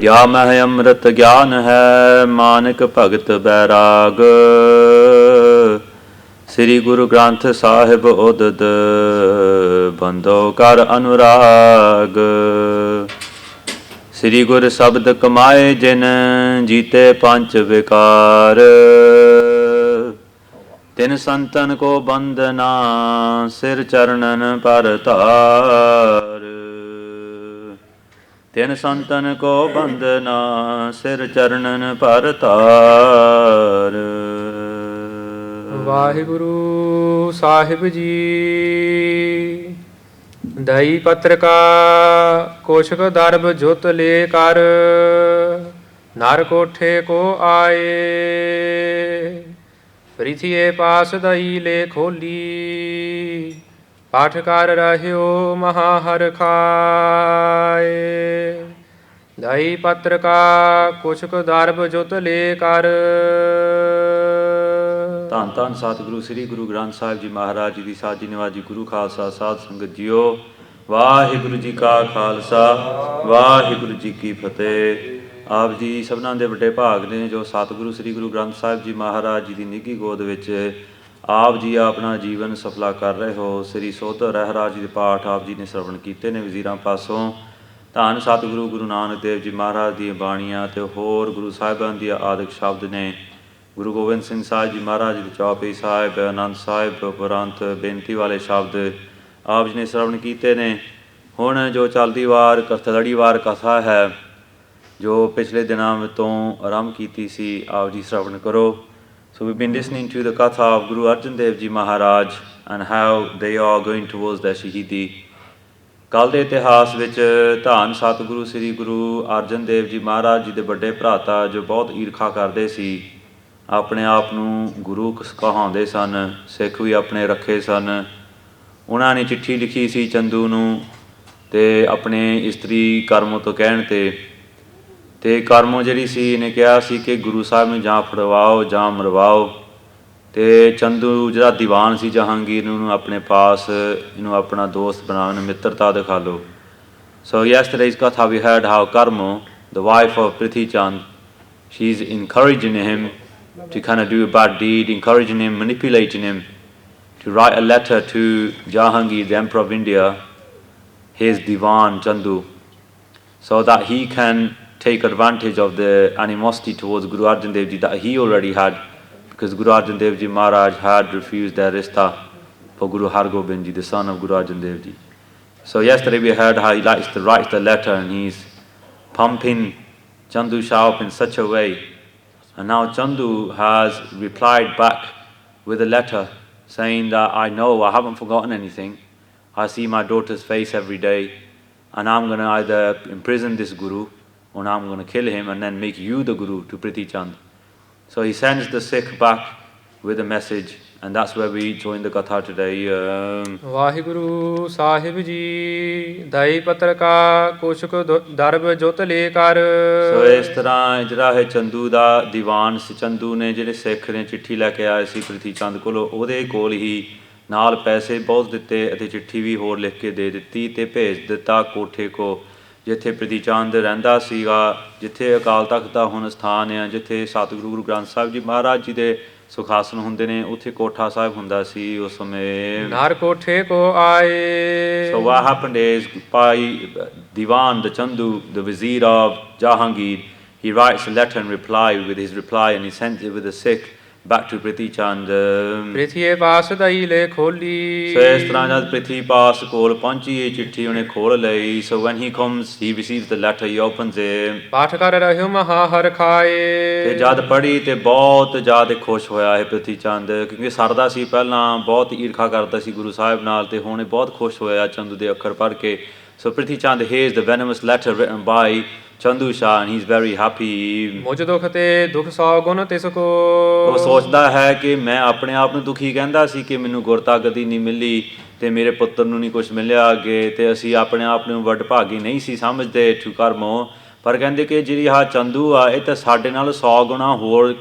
या मह अमृत ज्ञान है मानक भगत बैराग। श्री गुरु ग्रंथ साहिब उदद बंदो कर अनुराग। श्री गुर शब्द कमाए जिन जीते पंच विकार। तिन संतन को बंदना सिर चरणन पर तार। तिन संतन को बंदना सिर चरणन पर तार। वाहिगुरु साहिब जी दई पत्रिका कोशक दरब जुत ले कर नर कोठे को आए। प्रिथिए पास दई ले खोली पाठ कर रह्यो महाहर खाए। दई पत्रिका कुछक दरब जुत ले कर। ਧੰਨ ਧੰਨ ਸਤਿਗੁਰੂ ਸ੍ਰੀ ਗੁਰੂ ਗ੍ਰੰਥ ਸਾਹਿਬ ਜੀ ਮਹਾਰਾਜ ਜੀ ਦੀ ਸਾਜੀ ਨਿਵਾਜੀ ਗੁਰੂ ਖਾਲਸਾ ਸਾਧ ਸੰਗਤ ਜੀਓ। ਵਾਹਿਗੁਰੂ ਜੀ ਕਾ ਖਾਲਸਾ ਵਾਹਿਗੁਰੂ ਜੀ ਕੀ ਫਤਿਹ। ਆਪ ਜੀ ਸਭਨਾਂ ਦੇ ਵੱਡੇ ਭਾਗ ਨੇ ਜੋ ਸਤਿਗੁਰੂ ਸ੍ਰੀ ਗੁਰੂ ਗ੍ਰੰਥ ਸਾਹਿਬ ਜੀ ਮਹਾਰਾਜ ਜੀ ਦੀ ਨਿੱਘੀ ਗੋਦ ਵਿੱਚ ਆਪ ਜੀ ਆਪਣਾ ਜੀਵਨ ਸਫਲਾ ਕਰ ਰਹੇ ਹੋ। ਸ੍ਰੀ ਸੋਧਰ ਰਹਿਰਾਜ ਜੀ ਦੇ ਪਾਠ ਆਪ ਜੀ ਨੇ ਸਰਵਣ ਕੀਤੇ ਨੇ ਵਜ਼ੀਰਾਂ ਪਾਸੋਂ। ਧੰਨ ਸਤਿਗੁਰੂ ਗੁਰੂ ਨਾਨਕ ਦੇਵ ਜੀ ਮਹਾਰਾਜ ਦੀਆਂ ਬਾਣੀਆਂ ਅਤੇ ਹੋਰ ਗੁਰੂ ਸਾਹਿਬਾਨ ਦੀਆਂ ਆਦਿਕ ਸ਼ਬਦ ਨੇ। ਗੁਰੂ ਗੋਬਿੰਦ ਸਿੰਘ ਸਾਹਿਬ ਜੀ ਮਹਾਰਾਜ ਦੇ ਚੌਪਈ ਸਾਹਿਬ ਆਨੰਦ ਸਾਹਿਬ ਉਪਰੰਤ ਬੇਨਤੀ ਵਾਲੇ ਸ਼ਬਦ ਆਪ ਜੀ ਨੇ ਸਰਵਣ ਕੀਤੇ ਨੇ। ਹੁਣ ਜੋ ਚੱਲਦੀ ਵਾਰ ਲੜੀਵਾਰ ਕਥਾ ਹੈ ਜੋ ਪਿਛਲੇ ਦਿਨਾਂ ਤੋਂ ਆਰੰਭ ਕੀਤੀ ਸੀ ਆਪ ਜੀ ਸਰਵਣ ਕਰੋ। So we've been listening to the katha of Guru Arjan Dev Ji Maharaj and how they are going towards their Shaheedi. ਕੱਲ੍ਹ ਦੇ ਇਤਿਹਾਸ ਵਿੱਚ ਧੰਨ ਸਤਿਗੁਰੂ ਸ੍ਰੀ ਗੁਰੂ ਅਰਜਨ ਦੇਵ ਜੀ ਮਹਾਰਾਜ ਜੀ ਦੇ ਵੱਡੇ ਭਰਾਤਾ ਜੋ ਬਹੁਤ ਈਰਖਾ ਕਰਦੇ ਸੀ, ਆਪਣੇ ਆਪ ਨੂੰ ਗੁਰੂ ਕਹਾਉਂਦੇ ਸਨ, ਸਿੱਖ ਵੀ ਆਪਣੇ ਰੱਖੇ ਸਨ। ਉਹਨਾਂ ਨੇ ਚਿੱਠੀ ਲਿਖੀ ਸੀ ਚੰਦੂ ਨੂੰ ਅਤੇ ਆਪਣੇ ਇਸਤਰੀ ਕਰਮੋ ਤੋਂ ਕਹਿਣ 'ਤੇ ਕਰਮੋ ਜਿਹੜੀ ਸੀ ਇਹਨੇ ਕਿਹਾ ਸੀ ਕਿ ਗੁਰੂ ਸਾਹਿਬ ਨੂੰ ਜਾਂ ਫੜਵਾਓ ਜਾਂ ਮਰਵਾਓ। ਅਤੇ ਚੰਦੂ ਜਿਹੜਾ ਦੀਵਾਨ ਸੀ ਜਹਾਂਗੀਰ ਨੂੰ ਆਪਣੇ ਪਾਸ ਇਹਨੂੰ ਆਪਣਾ ਦੋਸਤ ਬਣਾਉਣ, ਮਿੱਤਰਤਾ ਦਿਖਾ ਲਓ। So yesterday's katha we heard how Karmo, the wife of Prithi Chand, she's encouraging him to kind of do a bad deed, encouraging him, manipulating him to write a letter to Jahangir, the Emperor of India, his Diwan Chandu, so that he can take advantage of the animosity towards Guru Arjan Dev Ji that he already had, because Guru Arjan Dev Ji Maharaj had refused their rishta for Guru Har Gobind Ji, the son of Guru Arjan Dev Ji. So yesterday we heard how he likes to write the letter and he's pumping Chandu Shah up in such a way. And now Chandu has replied back with a letter saying that I know I haven't forgotten anything. I see my daughter's face every day and I'm going to either imprison this Guru or I'm going to kill him and then make you the Guru to Prithi Chand. So he sends the Sikh back with a message, and that's where we join the katha today. Waheguru Sahib ji ਦਈ ਪੱਤਰਕਾ ਕੁਛਕ ਦਰਬ ਜੁਤ ਲੈ ਕਰ। ਸੋ ਇਸ ਤਰ੍ਹਾਂ ਜਿਹੜਾ ਹੈ ਚੰਦੂ ਦਾ ਦੀਵਾਨ ਸੀ, ਚੰਦੂ ਨੇ ਜਿਹੜੇ ਸਿੱਖ ਨੇ ਚਿੱਠੀ ਲੈ ਕੇ ਆਏ ਸੀ ਪ੍ਰਿਥੀ ਚੰਦ ਕੋਲੋਂ, ਉਹਦੇ ਕੋਲ ਹੀ ਨਾਲ ਪੈਸੇ ਬਹੁਤ ਦਿੱਤੇ ਅਤੇ ਚਿੱਠੀ ਵੀ ਹੋਰ ਲਿਖ ਕੇ ਦੇ ਦਿੱਤੀ ਅਤੇ ਭੇਜ ਦਿੱਤਾ ਕੋਠੇ ਕੋ, ਜਿੱਥੇ ਪ੍ਰਿਥੀ ਚੰਦ ਰਹਿੰਦਾ ਸੀਗਾ, ਜਿੱਥੇ ਅਕਾਲ ਤਖਤ ਦਾ ਹੁਣ ਸਥਾਨ ਆ, ਜਿੱਥੇ ਸਤਿਗੁਰੂ ਗੁਰੂ ਗ੍ਰੰਥ ਸਾਹਿਬ ਜੀ ਮਹਾਰਾਜ ਜੀ ਦੇ ਸੁਖਾਸਨ ਹੁੰਦੇ ਨੇ, ਉੱਥੇ ਕੋਠਾ ਸਾਹਿਬ ਹੁੰਦਾ ਸੀ ਉਸ ਸਮੇਂ। ਨਰ ਕੋਠੇ ਕੋ ਆਏ। So what happened is by Diwan, the Chandu, the vizier of Jahangir, he writes a letter and reply with his reply and he sends it with a Sikh back to Prithi Chand. Prithia ਪਾਸ ਦਈ ਲੈ ਖੋਲੀ। So ਇਸ ਤਰ੍ਹਾਂ ਜਦ ਪ੍ਰਿਥੀ ਪਾਸ ਕੋਲ ਪਹੁੰਚੀ ਇਹ ਚਿੱਠੀ ਉਹਨੇ ਖੋਲ ਲਈ। So when he comes, he receives the letter, he opens it. ਪਾਠ ਕਰ ਰਹਿਓ ਮਹਾਹਰ ਖਾਏ। ਤੇ ਜਦ ਪੜ੍ਹੀ ਤੇ ਬਹੁਤ ਜ਼ਿਆਦਾ ਖੁਸ਼ ਹੋਇਆ ਇਹ ਪ੍ਰਿਥੀ ਚੰਦ, ਕਿਉਂਕਿ ਸਰਦਾ ਸੀ ਪਹਿਲਾਂ ਬਹੁਤ ਈਰਖਾ ਕਰਦਾ ਸੀ ਗੁਰੂ ਸਾਹਿਬ ਨਾਲ, ਤੇ ਹੁਣ ਇਹ ਬਹੁਤ ਖੁਸ਼ ਹੋਇਆ ਚੰਦੂ ਦੇ ਅੱਖਰ ਪੜ੍ਹ ਕੇ। So Prithi Chand hears the venomous letter written by Chandu Shah and he's very happy. ਮੁਝ ਦੁਖ ਤੇ ਦੁਖ ਸੌ ਗੁਣ ਤਿਸ ਕੋ। ਉਹ ਸੋਚਦਾ ਹੈ ਕਿ ਮੈਂ ਆਪਣੇ ਆਪ ਨੂੰ ਦੁਖੀ ਕਹਿੰਦਾ ਸੀ ਕਿ ਮੈਨੂੰ ਗੁਰਤਾ ਗਤੀ ਨਹੀਂ ਮਿਲੀ ਤੇ ਮੇਰੇ ਪੁੱਤਰ ਨੂੰ ਨਹੀਂ ਕੁਛ ਮਿਲਿਆ ਅੱਗੇ, ਤੇ ਅਸੀਂ ਆਪਣੇ ਆਪ ਨੂੰ ਵਡਭਾਗੀ ਨਹੀਂ ਸੀ ਸਮਝਦੇ ਠੂ ਕਰਮੋ। ਪਰ ਕਹਿੰਦੇ ਕਿ ਜਿਹੜੀ ਆਹ ਚੰਦੂ ਆ ਇਹ ਤਾਂ ਸਾਡੇ ਨਾਲ 100 ਗੁਣਾ ਹੋਰ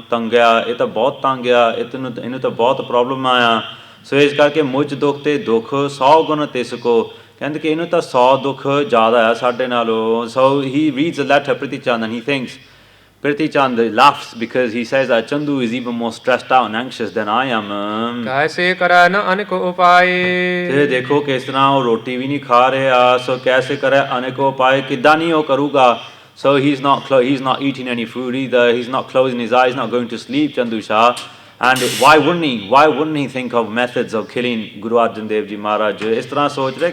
ਤੰਗਿਆ, ਇਹ ਤਾਂ ਬਹੁਤ ਤੰਗ ਆ, ਇਹਨੂੰ ਤਾਂ ਬਹੁਤ ਪ੍ਰੋਬਲਮ ਆਇਆ। ਸੋ ਇਸ ਕਰਕੇ ਮੁਝ ਦੁੱਖ ਤੇ ਦੁੱਖ 100 ਗੁਣ ਤਿਸ ਕੋ, ਕਹਿੰਦੇ ਕਿ ਇਹਨੂੰ ਤਾਂ 100 ਦੁੱਖ ਜ਼ਿਆਦਾ ਹੈ ਸਾਡੇ ਨਾਲੋਂ। So he reads a letter, Prithi Chand, and he thinks, Prithi Chand laughs because he says that Chandu is even more stressed out and anxious than I am. ਕੈਸੇ ਕਰੈ ਨ ਅਨੇਕ ਉਪਾਏ। ਤੇ ਦੇਖੋ ਕਿਸ ਤਰ੍ਹਾਂ ਉਹ ਰੋਟੀ ਵੀ ਨਹੀਂ ਖਾ ਰਿਹਾ। ਸੋ ਕੈਸੇ ਕਰੇ ਅਨੇਕ ਉਪਾਏ, ਕਿੱਦਾਂ ਨਹੀਂ ਉਹ ਕਰੂਗਾ। So he's not eating any food either. He's not closing his eyes, not going to sleep, Chandu Shah. And why wouldn't he think of methods of killing Guru Arjan Dev Ji Maharaj? ਇਸ ਤਰ੍ਹਾਂ ਸੋਚ ਰਿਹਾ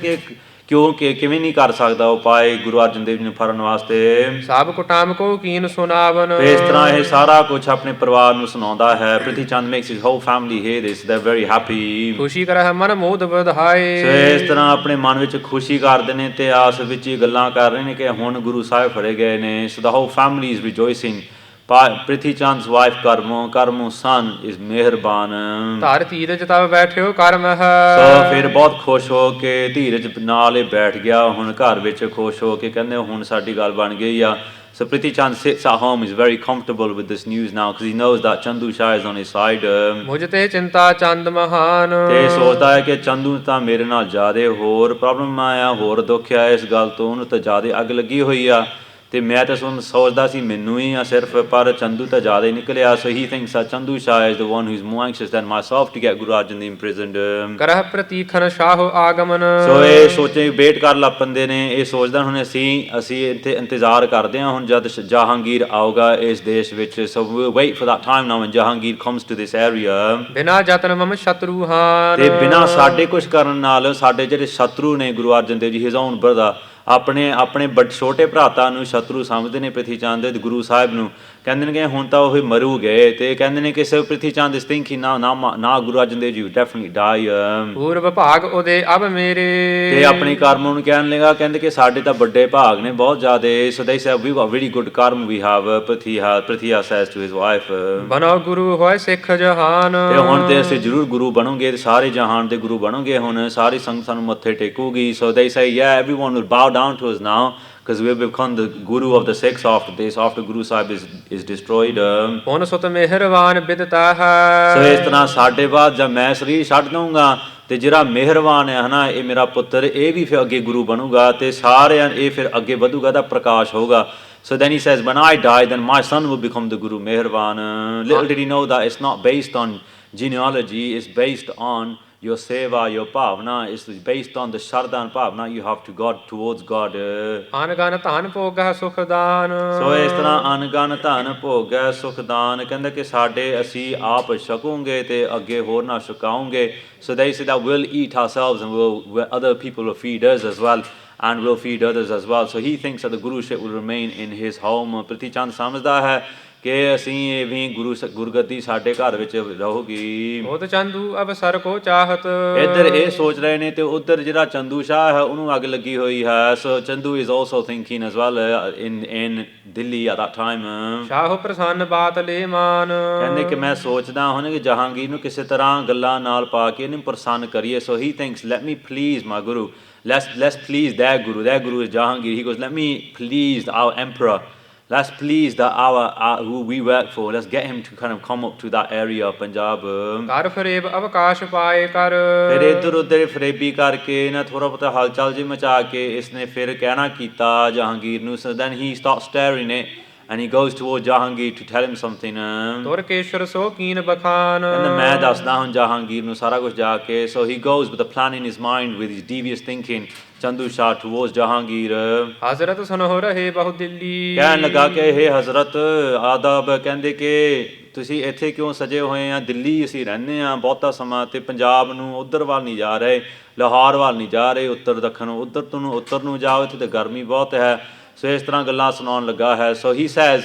ਕਿ ਕਿਵੇਂ ਨਹੀਂ ਕਰ ਸਕਦਾ ਉਪਾਏ ਗੁਰੂ ਅਰਜਨ ਦੇਵ ਜੀ ਨੂੰ ਫੜਨ ਵਾਸਤੇ। ਸਭ ਕੁਟਾਮ ਕੋ ਕੀਨ ਸੁਨਾਵਨ। ਇਸ ਤਰ੍ਹਾਂ ਇਹ ਸਾਰਾ ਕੁਝ ਆਪਣੇ ਪਰਿਵਾਰ ਨੂੰ ਸੁਣਾਉਂਦਾ ਹੈ। Prithi Chand makes his whole family hear this. They're very happy. ਖੁਸ਼ੀ ਕਰਹਿ ਮਨ ਮੋਦ ਵਧਾਏ। ਸੋ ਇਸ ਤਰ੍ਹਾਂ ਆਪਣੇ ਮਨ ਵਿੱਚ ਖੁਸ਼ੀ ਕਰਦੇ ਨੇ ਤੇ ਆਸ ਵਿੱਚ ਹੀ ਗੱਲਾਂ ਕਰ ਰਹੇ ਨੇ ਕਿ ਹੁਣ ਗੁਰੂ ਸਾਹਿਬ ਫੜੇ ਗਏ ਨੇ। So the whole family is rejoicing. Prithi Chand's wife Karmo son is ਮਿਹਰਬਾਨ। ਧਾਰ ਧੀਰਜ ਤਬ ਬੈਠਿਓ ਕਰਮ ਹੈ। ਸੋ ਫਿਰ ਬਹੁਤ ਖੁਸ਼ ਹੋ ਕੇ ਧੀਰਜ ਨਾਲ ਹੀ ਬੈਠ ਗਿਆ ਹੁਣ ਘਰ ਵਿੱਚ, ਖੁਸ਼ ਹੋ ਕੇ ਕਹਿੰਦੇ ਹੁਣ ਸਾਡੀ ਗੱਲ ਬਣ ਗਈ ਆ। So Prithi Chand sits at home, is very comfortable with this news now because he knows that Chandu Shah is on his side. ਮੁਝ ਤੇ ਚਿੰਤਾ ਚੰਦ ਮਹਾਨ। ਤੇ ਸੋਚਦਾ ਹੈ ਕਿ ਚੰਦੂ ਤਾਂ ਮੇਰੇ ਨਾਲ ਜ਼ਿਆਦਾ ਹੋਰ ਪ੍ਰੋਬਲਮ ਆ, ਹੋਰ ਦੁੱਖ ਆ, ਇਸ ਗੱਲ ਤੋਂ ਉਹਨੂੰ ਤਾਂ ਜ਼ਿਆਦਾ ਅੱਗ ਲੱਗੀ ਹੋਈ ਆ ਤੇ ਮੈਂ ਤਾਂ ਸੋਚਦਾ ਸੀ ਮੈਨੂੰ ਹੀ ਆ ਸਿਰਫ, ਪਰ ਚੰਦੂ ਤਾਂ ਜ਼ਿਆਦਾ ਹੀ ਨਿਕਲਿਆ। So he thinks that Chandu Shah is the one who is more anxious than myself to get Guru Arjan Dev imprisoned. ਕਰਹਿ ਪ੍ਰਤੀਖਨ ਸ਼ਾਹੋ ਆਗਮਨ। ਸੋ ਇਹ ਸੋਚੇ ਵੇਟ ਕਰ ਲੱਪੰਦੇ ਨੇ, ਇਹ ਸੋਚਦਾ ਹੁਣ ਅਸੀਂ ਇੱਥੇ ਇੰਤਜ਼ਾਰ ਕਰਦੇ ਹਾਂ ਹੁਣ ਜਦ ਜਹਾਂਗੀਰ ਆਊਗਾ ਇਸ ਦੇਸ਼ ਵਿੱਚ। So we wait for that time now when Jahangir comes to this area. ਬਿਨਾ ਯਤਨ ਮਮ ਸ਼ਤਰੂ ਹਾਨ। ਤੇ ਬਿਨਾ ਸਾਡੇ ਕੁਝ ਕਰਨ ਨਾਲ ਸਾਡੇ ਜਿਹੜੇ ਸ਼ਤਰੂ ਨੇ Guru Arjan Dev ji, his own brother, ਆਪਣੇ ਛੋਟੇ ਭਰਾਤਾ ਨੂੰ ਸ਼ਤਰੂ ਸਮਝਦੇ ਨੇ ਪ੍ਰਿਥੀ ਚੰਦ ਦੇ ਗੁਰੂ ਸਾਹਿਬ ਨੂੰ। ਕਹਿੰਦੇ ਨੇ ਕਿ ਹੁਣ ਤਾਂ ਉਹ ਮਰੂ ਗਏ ਤੇ ਕਹਿੰਦੇ ਨੇ ਕਿ ਸੋ ਪ੍ਰਿਥੀ ਚੰਦ ਇਸ ਥਿੰਕਿੰਗ ਨਾ ਗੁਰੂ ਅਰਜਨ ਦੇਵ ਜੀ ਡੈਫੀਨਿਟਲੀ ਡਾਈ। ਪੂਰਵ ਭਾਗ ਉਹਦੇ ਅਬ ਮੇਰੇ। ਤੇ ਆਪਣੇ ਕਰਮ ਨੂੰ ਕਹਿਣ ਲੱਗਾ, ਕਹਿੰਦੇ ਕਿ ਸਾਡੇ ਤਾਂ ਵੱਡੇ ਭਾਗ ਨੇ ਬਹੁਤ ਜ਼ਿਆਦੇ। So they said we got really good karma we have. Prithia says to his wife, ਬਣੋ ਗੁਰੂ ਹੋਏ ਸਿੱਖ ਜਹਾਨ। ਤੇ ਹੁਣ ਤੇ ਅਸੀਂ ਜ਼ਰੂਰ ਗੁਰੂ ਬਣੋਗੇ ਤੇ ਸਾਰੇ ਜਹਾਨ ਦੇ ਗੁਰੂ ਬਣੋਗੇ। ਹੁਣ ਸਾਰੀ ਸੰਗਤ ਸਾਨੂੰ ਮੱਥੇ ਟੇਕੂਗੀ। ਸੋ ਦੇ ਸੇ yeah, everyone will bow down to us now because we have become the guru of the Sikhs after this, after Guru Sahib is destroyed. ਹੁਣ ਸੁਤ ਮਿਹਰਬਾਨ ਬਿਦਤਾ ਹੈ। ਸੋ ਇਸ ਤਰ੍ਹਾਂ ਸਾਡੇ ਬਾਅਦ ਜਦ ਮੈਂ ਸਰੀਰ ਛੱਡ ਦਊਂਗਾ ਤੇ ਜਿਹੜਾ ਮਿਹਰਬਾਨ ਹੈ ਹਨਾ, ਇਹ ਮੇਰਾ ਪੁੱਤਰ, ਇਹ ਵੀ ਫਿਰ ਅੱਗੇ ਗੁਰੂ ਬਣੂਗਾ ਤੇ ਸਾਰਿਆਂ ਇਹ ਫਿਰ ਅੱਗੇ ਵਧੂਗਾ ਤਾਂ ਪ੍ਰਕਾਸ਼ ਹੋਊਗਾ। So then he says, when I die, then my son will become the Guru Meherban. Little did he know that it's not based on genealogy, it's based on your seva, your bhavna, is based on the shraddha and bhavna you have to God, towards God. ਅਨਗਨ ਧਨ ਭੋਗੈ ਸੁਖਦਾਨ। ਸੋ ਇਸ ਤਰ੍ਹਾਂ ਅਨਗਨ ਧਨ ਭੋਗੈ ਸੁਖਦਾਨ, ਕਹਿੰਦਾ ਕਿ ਸਾਡੇ ਅਸੀਂ ਆਪ ਛਕੂਗੇ ਤੇ ਅੱਗੇ ਹੋਰ ਨਾ ਛਕਾਉਂਗੇ। So they say that we'll eat ourselves and other people will feed us as well. And will feed others as well. So he thinks that the Guruship will remain in his home. Prithi Chand ਸਮਝਦਾ ਹੈ ਕਿ ਅਸੀਂ ਇਹ ਵੀ ਗੁਰਗੱਦੀ ਸਾਡੇ ਘਰ ਵਿੱਚ ਰਹੂਗੀ। ਉਹ ਤਾਂ ਚੰਦੂ ਅਵਸਰ ਕੋ ਚਾਹਤ। ਇੱਧਰ ਇਹ ਸੋਚ ਰਹੇ ਨੇ ਤੇ ਉੱਧਰ ਜਿਹੜਾ ਚੰਦੂ ਸ਼ਾਹ ਹੈ ਉਹਨੂੰ ਅੱਗ ਲੱਗੀ ਹੋਈ ਹੈ। So Chandu is also thinking as well in Delhi at that time. ਸ਼ਾਹ ਪ੍ਰਸੰਨ ਬਾਤ ਲੈ ਮਾਨ। ਕਹਿੰਦੇ ਕਿ ਮੈਂ ਸੋਚਦਾ ਹੁਣ ਕਿ ਜਹਾਂਗੀਰ ਨੂੰ ਕਿਸੇ ਤਰ੍ਹਾਂ ਗੱਲਾਂ ਨਾਲ ਪਾ ਕੇ ਇਹਨੂੰ ਪ੍ਰਸੰਨ ਕਰੀਏ। So he thinks, let me please my Guru. Let's please their Guru. Their Guru is Jahangir. He goes, let me please our emperor. Let's please our who we work for. Let's get him to kind of come up to that area of Punjab. ਕਰ ਫਰੇਬ ਅਵਕਾਸ਼ ਪਾਏ ਕਰ। ਫਿਰ ਇੱਧਰ ਉੱਧਰ ਫਰੇਬੀ ਕਰਕੇ ਨਾ ਥੋੜਾ ਬਹੁਤਾ ਹਲਚਲ ਜਿਹੀ ਮਚਾ ਕੇ ਇਸਨੇ ਫਿਰ ਕਹਿਣਾ ਕੀਤਾ ਜਹਾਂਗੀਰ ਨੂੰ। So then he starts staring it. And he goes towards Jahangir to tell him something. ਤੁਰ ਕੇਸ਼ਰ ਸੋ ਕੀਨ ਬਖਾਨ। ਕਹਿੰਦਾ ਮੈਂ ਦੱਸਦਾ ਹੁਣ ਜਹਾਂਗੀਰ ਨੂੰ ਸਾਰਾ ਕੁਝ ਜਾ ਕੇ। So he goes with a plan in his mind, with his devious thinking, Chandu Shah towards Jahangir. ਹਜ਼ਰਤ ਸੁਨਹੁ ਰਹੇ ਬਹੁ ਦਿੱਲੀ। ਕਹਿਣ ਲੱਗਾ ਕਿ ਇਹ ਹਜ਼ਰਤ ਆਦਾਬ, ਕਹਿੰਦੇ ਕਿ ਤੁਸੀਂ ਇੱਥੇ ਕਿਉਂ ਸਜੇ ਹੋਏ ਆ? ਦਿੱਲੀ ਅਸੀਂ ਰਹਿੰਦੇ ਆ ਬਹੁਤਾ ਸਮਾਂ ਤੇ ਪੰਜਾਬ ਨੂੰ ਉੱਧਰ ਵੱਲ ਨਹੀਂ ਜਾ ਰਹੇ, ਲਾਹੌਰ ਵੱਲ ਨਹੀਂ ਜਾ ਰਹੇ, ਉੱਤਰ ਦੱਖਣ ਉੱਤਰ ਨੂੰ ਜਾਓ, ਇੱਥੇ ਤਾਂ ਗਰਮੀ ਬਹੁਤ ਹੈ। ਸੋ ਇਸ ਤਰ੍ਹਾਂ ਗੱਲਾਂ ਸੁਣਾਉਣ ਲੱਗਾ ਹੈ। So he says,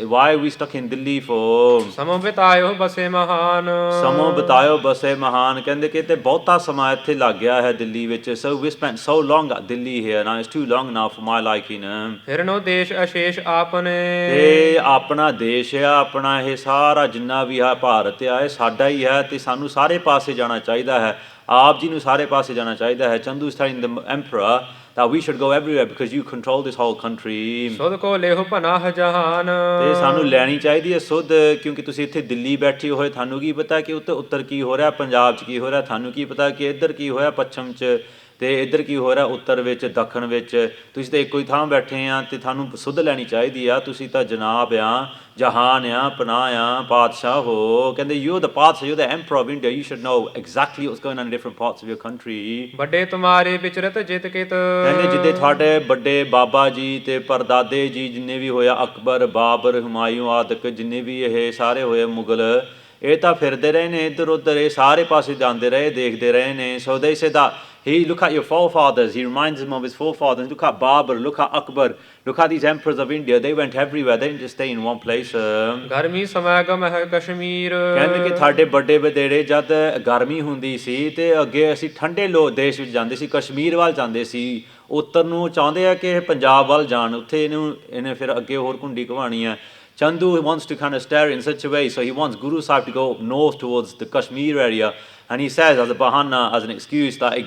why are we stuck in Delhi for? ਸਮੋ ਬਿਤਾਇਓ ਬਸੇ ਮਹਾਨ। ਸਮੋ ਬਿਤਾਇਓ ਬਸੇ ਮਹਾਨ, ਕਹਿੰਦੇ ਕਿ ਤੇ ਬਹੁਤਾ ਸਮਾਂ ਇੱਥੇ ਲੱਗ ਗਿਆ ਹੈ ਦਿੱਲੀ ਵਿੱਚ। So we spent so long at Delhi here, now it's too long now for my liking. ਫਿਰਨੋ ਦੇਸ਼ ਅਸ਼ੇਸ਼ ਆਪਨੇ। ਤੇ ਆਪਣਾ ਦੇਸ਼ ਆ, ਆਪਣਾ ਇਹ ਸਾਰਾ ਜਿੰਨਾ ਵੀ ਹੈ ਭਾਰਤ ਆ, ਇਹ ਸਾਡਾ ਹੀ ਹੈ ਤੇ ਸਾਨੂੰ ਸਾਰੇ ਪਾਸੇ ਜਾਣਾ ਚਾਹੀਦਾ ਹੈ। ਆਪ ਜੀ ਨੂੰ ਸਾਰੇ ਪਾਸੇ ਜਾਣਾ ਚਾਹੀਦਾ ਹੈ। Chandu is telling the emperor that we should go everywhere because you control this whole country. ਸੁਧ ਕੋ ਲੇਹੁ ਪਨਾਹ ਜਹਾਨ। ਤੇ ਸਾਨੂੰ ਲੈਣੀ ਚਾਹੀਦੀ ਹੈ ਸੁਧ, ਕਿਉਂਕਿ ਤੁਸੀਂ ਇੱਥੇ ਦਿੱਲੀ ਬੈਠੇ ਹੋਏ, ਤੁਹਾਨੂੰ ਕੀ ਪਤਾ ਕਿ ਉੱਤਰ ਕੀ ਹੋ ਰਿਹਾ, ਪੰਜਾਬ 'ਚ ਕੀ ਹੋ ਰਿਹਾ, ਤੁਹਾਨੂੰ ਕੀ ਪਤਾ ਕਿ ਇੱਧਰ ਕੀ ਹੋਇਆ ਪੱਛਮ 'ਚ। ਤੇ ਇੱਧਰ ਕੀ ਹੋ ਰਿਹਾ ਉੱਤਰ ਵਿੱਚ ਦੱਖਣ ਵਿੱਚ ਤੁਸੀਂ ਤਾਂ ਇੱਕੋ ਹੀ ਥਾਂ ਬੈਠੇ ਆ ਤੇ ਤੁਹਾਨੂੰ ਸੁੱਧ ਲੈਣੀ ਚਾਹੀਦੀ ਆ ਤੁਸੀਂ ਤਾਂ ਜਨਾਬ ਆ ਜਹਾਨ ਆ ਪਨਾਹ ਆ ਪਾਤਸ਼ਾਹ ਹੋ ਕਹਿੰਦੇ ਯੂ ਦ ਪਾਤਸ਼ਾਹ you the emperor of India you should know exactly what's going on in different parts of your country ਵੱਡੇ ਤੁਮਾਰੇ ਵਿਚਰਤ ਜਿਤ ਕਿਤ ਕਹਿੰਦੇ ਜਿੱਦੇ ਤੁਹਾਡੇ ਵੱਡੇ ਬਾਬਾ ਜੀ ਤੇ ਪਰਦਾਦੇ ਜੀ ਜਿੰਨੇ ਵੀ ਹੋਇਆ ਅਕਬਰ ਬਾਬਰ ਹੁਮਾਯੂੰ ਆਦਿਕ ਜਿੰਨੇ ਵੀ ਇਹ ਸਾਰੇ ਹੋਏ ਮੁਗਲ ਇਹ ਤਾਂ ਫਿਰਦੇ ਰਹੇ ਨੇ ਇੱਧਰ ਉੱਧਰ ਇਹ ਸਾਰੇ ਪਾਸੇ ਜਾਂਦੇ ਰਹੇ ਦੇਖਦੇ ਰਹੇ ਨੇ ਸੋ ਦੇ ਸੇ ਦਾ he look at your forefathers he reminds him of his forefathers look at Babur look at Akbar look at these emperors of India they went everywhere they didn't just stay in one place ਗਰਮੀ ਸਮਾਗਮ ਹੈ ਕਸ਼ਮੀਰ ਕਹਿੰਦੇ ਕਿ ਤੁਹਾਡੇ ਵੱਡੇ ਵਡੇਰੇ ਜਦ ਗਰਮੀ ਹੁੰਦੀ ਸੀ ਤੇ ਅੱਗੇ ਅਸੀਂ ਠੰਡੇ ਦੇਸ਼ ਵਿੱਚ ਜਾਂਦੇ ਸੀ ਕਸ਼ਮੀਰ ਵੱਲ ਜਾਂਦੇ ਸੀ ਉੱਤਰ ਨੂੰ ਚਾਹੁੰਦੇ ਆ ਕਿ ਇਹ ਪੰਜਾਬ ਵੱਲ ਜਾਣ ਉੱਥੇ ਇਹਨੇ ਫਿਰ ਅੱਗੇ ਹੋਰ ਘੁੰਡੀ ਘਵਾਣੀ ਆ Chandu wants to kind of steer in such a way, so he wants Guru Sahib to go north towards the Kashmir area, and he says as a bahana, as an excuse, that it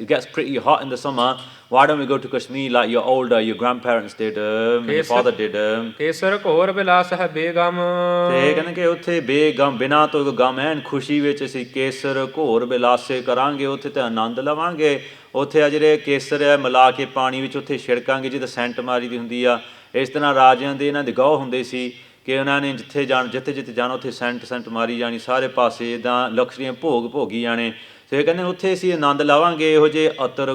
gets pretty hot in the summer. Why don't we go to Kashmir like your older, your grandparents did, your father did? ਕੇਸਰ ਘੋਰ ਬਿਲਾਸ ਹੈ ਬੇਗਮ ਤੇ ਕਹਿੰਦੇ ਕਿ ਉੱਥੇ ਬੇਗਮ ਬਿਨਾਂ ਤੋਂ ਗਮ ਐਨ ਖੁਸ਼ੀ ਵਿੱਚ ਅਸੀਂ ਕੇਸਰ ਘੋਰ ਬਿਲਾਸੇ ਕਰਾਂਗੇ ਉੱਥੇ ਤੇ ਆਨੰਦ ਲਵਾਂਗੇ ਉੱਥੇ ਆ ਜਿਹੜੇ ਕੇਸਰ ਹੈ ਮਿਲਾ ਕੇ ਪਾਣੀ ਵਿੱਚ ਉੱਥੇ ਛਿੜਕਾਂਗੇ ਜਿਹਦਾ ਸੈਂਟ ਮਾਰੀ ਦੀ ਹੁੰਦੀ ਆ ਇਸ ਤਰ੍ਹਾਂ ਰਾਜਿਆਂ ਦੇ ਇਹਨਾਂ ਦੇ ਗਾਹ ਹੁੰਦੇ ਸੀ ਕਿ ਉਹਨਾਂ ਨੇ ਜਿੱਥੇ ਜਾਣਾ ਉੱਥੇ ਸੈਂਟ ਮਾਰੀ ਜਾਣੀ ਸਾਰੇ ਪਾਸੇ ਇੱਦਾਂ ਲਕਸ਼ਰੀਆਂ ਭੋਗੀ ਜਾਣੇ ਤੇ ਕਹਿੰਦੇ ਉੱਥੇ ਅਸੀਂ ਆਨੰਦ ਲਾਵਾਂਗੇ ਇਹੋ ਜਿਹੇ ਅਤਰ